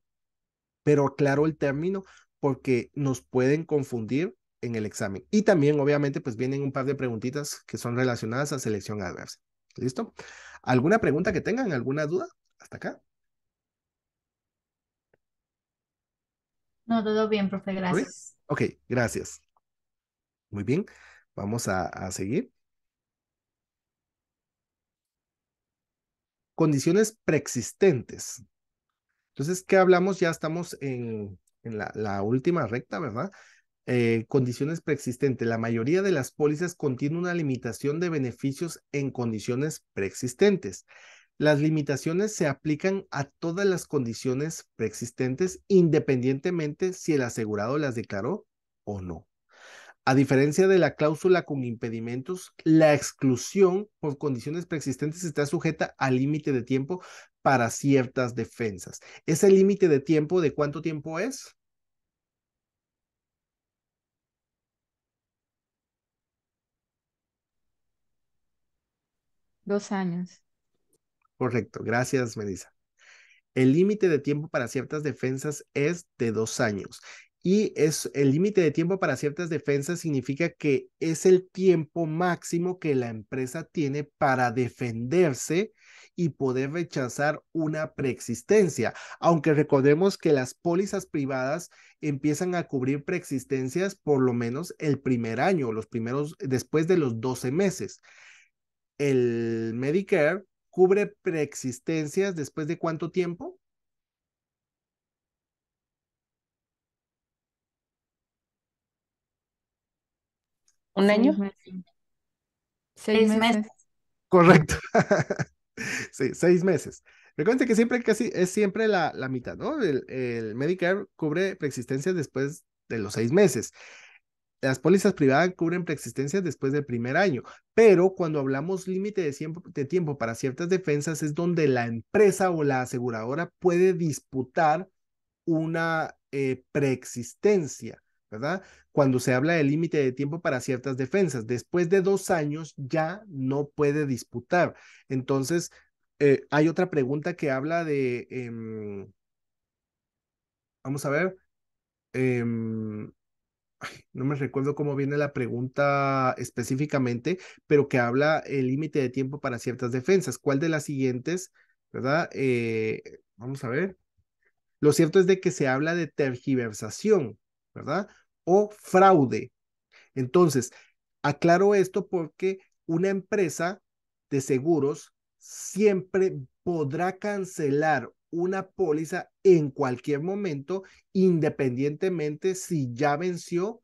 pero aclaro el término porque nos pueden confundir en el examen. Y también, obviamente, pues vienen un par de preguntitas que son relacionadas a selección adversa. ¿Listo? ¿Alguna pregunta que tengan? ¿Alguna duda? ¿Hasta acá? No, todo bien, profe, ¿Todo bien? gracias. Ok, gracias. Muy bien, vamos a seguir. Condiciones preexistentes. Entonces, ¿qué hablamos? Ya estamos en la última recta, ¿verdad? Condiciones preexistentes. La mayoría de las pólizas contiene una limitación de beneficios en condiciones preexistentes. Las limitaciones se aplican a todas las condiciones preexistentes, independientemente si el asegurado las declaró o no. A diferencia de la cláusula con impedimentos, la exclusión por condiciones preexistentes está sujeta al límite de tiempo para ciertas defensas. ¿Ese límite de tiempo de cuánto tiempo es? Dos años. Correcto, gracias, Melissa. El límite de tiempo para ciertas defensas es de 2 años. Y el límite de tiempo para ciertas defensas significa que es el tiempo máximo que la empresa tiene para defenderse y poder rechazar una preexistencia. Aunque recordemos que las pólizas privadas empiezan a cubrir preexistencias por lo menos el primer año, después de los 12 meses. El Medicare cubre preexistencias después de cuánto tiempo? ¿Un Seis año? meses. 6 6 meses. meses. Correcto. Sí, 6 meses. Recuerden que siempre casi es siempre la mitad, ¿no? El Medicare cubre preexistencias después de los 6 meses. Las pólizas privadas cubren preexistencias después del primer año, pero cuando hablamos límite de tiempo para ciertas defensas es donde la empresa o la aseguradora puede disputar una preexistencia, ¿verdad? Cuando se habla de límite de tiempo para ciertas defensas, después de 2 años ya no puede disputar. Entonces, hay otra pregunta que habla de, vamos a ver, no me recuerdo cómo viene la pregunta específicamente, pero que habla el límite de tiempo para ciertas defensas. ¿Cuál de las siguientes, verdad? Vamos a ver. Lo cierto es de que se habla de tergiversación, ¿verdad? O fraude. Entonces, aclaro esto porque una empresa de seguros siempre podrá cancelar una póliza en cualquier momento, independientemente si ya venció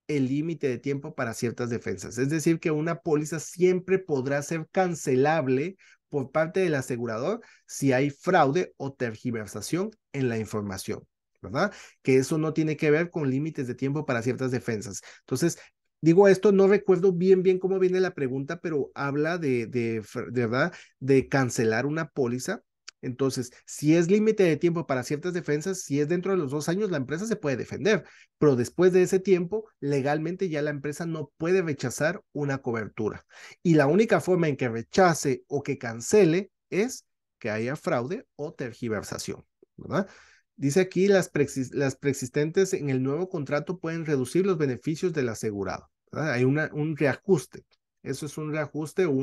el límite de tiempo para ciertas defensas. Es decir, que una póliza siempre podrá ser cancelable por parte del asegurador si hay fraude o tergiversación en la información, ¿verdad? Que eso no tiene que ver con límites de tiempo para ciertas defensas. Entonces, digo esto, no recuerdo bien cómo viene la pregunta, pero habla ¿verdad? De cancelar una póliza. Entonces, si es límite de tiempo para ciertas defensas, si es dentro de los 2 años, la empresa se puede defender, pero después de ese tiempo, legalmente ya la empresa no puede rechazar una cobertura. Y la única forma en que rechace o que cancele es que haya fraude o tergiversación, ¿verdad? Dice aquí, las preexistentes en el nuevo contrato pueden reducir los beneficios del asegurado, ¿verdad? Hay un reajuste. Eso es un reajuste o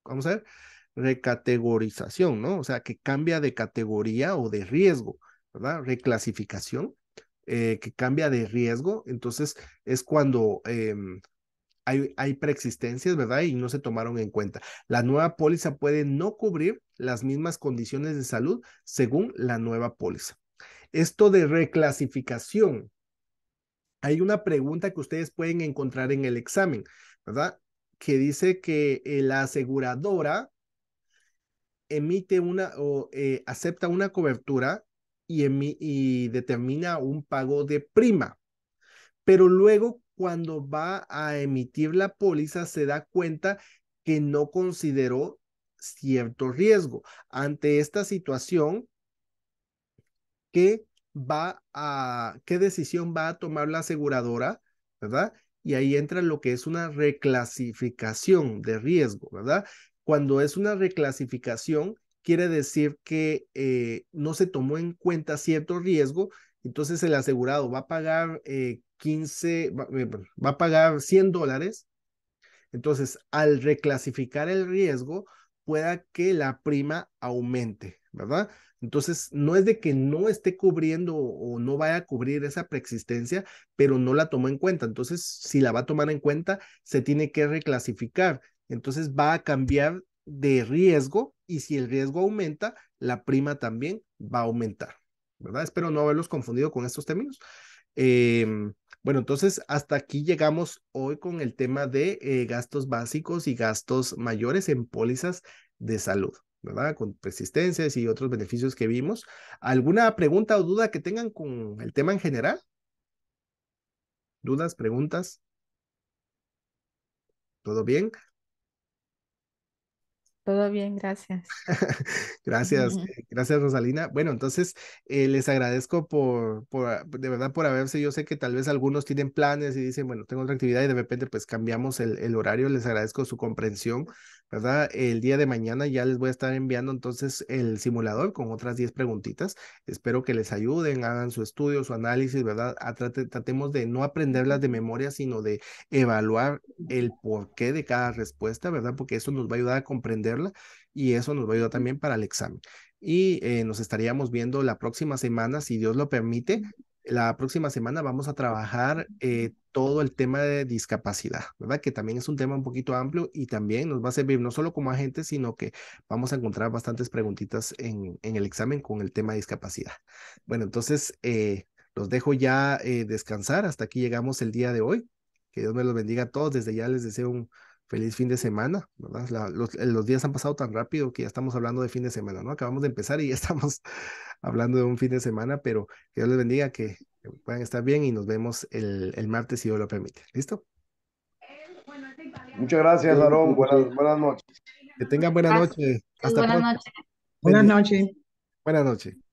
vamos a ver, recategorización, ¿no? O sea, que cambia de categoría o de riesgo, ¿verdad? Reclasificación, que cambia de riesgo. Entonces, es cuando hay preexistencias, ¿verdad? Y no se tomaron en cuenta. La nueva póliza puede no cubrir las mismas condiciones de salud según la nueva póliza. Esto de reclasificación, hay una pregunta que ustedes pueden encontrar en el examen, ¿verdad? Que dice que la aseguradora emite una o acepta una cobertura y determina un pago de prima, pero luego cuando va a emitir la póliza se da cuenta que no consideró cierto riesgo. Ante esta situación, ¿qué decisión va a tomar la aseguradora, verdad? Y ahí entra lo que es una reclasificación de riesgo, ¿verdad? Cuando es una reclasificación, quiere decir que no se tomó en cuenta cierto riesgo, entonces el asegurado va a pagar 15, va a pagar $100. Entonces, al reclasificar el riesgo, pueda que la prima aumente, ¿verdad? Entonces, no es de que no esté cubriendo o no vaya a cubrir esa preexistencia, pero no la tomó en cuenta. Entonces, si la va a tomar en cuenta, se tiene que reclasificar. Entonces, va a cambiar de riesgo y si el riesgo aumenta, la prima también va a aumentar, ¿verdad? Espero no haberlos confundido con estos términos. Bueno, entonces hasta aquí llegamos hoy con el tema de gastos básicos y gastos mayores en pólizas de salud, ¿verdad? Con persistencias y otros beneficios que vimos. ¿Alguna pregunta o duda que tengan con el tema en general? ¿Dudas, preguntas? ¿Todo bien? Todo bien, gracias. Gracias, gracias Rosalina. Bueno, entonces les agradezco de verdad por haberse, yo sé que tal vez algunos tienen planes y dicen, bueno, tengo otra actividad y de repente pues cambiamos el horario, les agradezco su comprensión, ¿verdad? El día de mañana ya les voy a estar enviando entonces el simulador con otras 10 preguntitas, espero que les ayuden, hagan su estudio, su análisis, ¿verdad? Tratemos de no aprenderlas de memoria, sino de evaluar el porqué de cada respuesta, ¿verdad? Porque eso nos va a ayudar a comprenderla y eso nos va a ayudar también para el examen. Y nos estaríamos viendo la próxima semana, si Dios lo permite. La próxima semana vamos a trabajar todo el tema de discapacidad, ¿verdad? Que también es un tema un poquito amplio y también nos va a servir no solo como agentes, sino que vamos a encontrar bastantes preguntitas en el examen con el tema de discapacidad. Bueno, entonces los dejo ya descansar. Hasta aquí llegamos el día de hoy. Que Dios me los bendiga a todos. Desde ya les deseo feliz fin de semana, ¿verdad? Los días han pasado tan rápido que ya estamos hablando de fin de semana, ¿no? Acabamos de empezar y ya estamos hablando de un fin de semana, pero que Dios les bendiga, que puedan estar bien y nos vemos el martes si Dios lo permite. ¿Listo? Muchas gracias, Aarón. Buenas noches. Que tengan buena Gracias. noche. Hasta Buenas pronto. noches. Buenas noches. Buenas noches.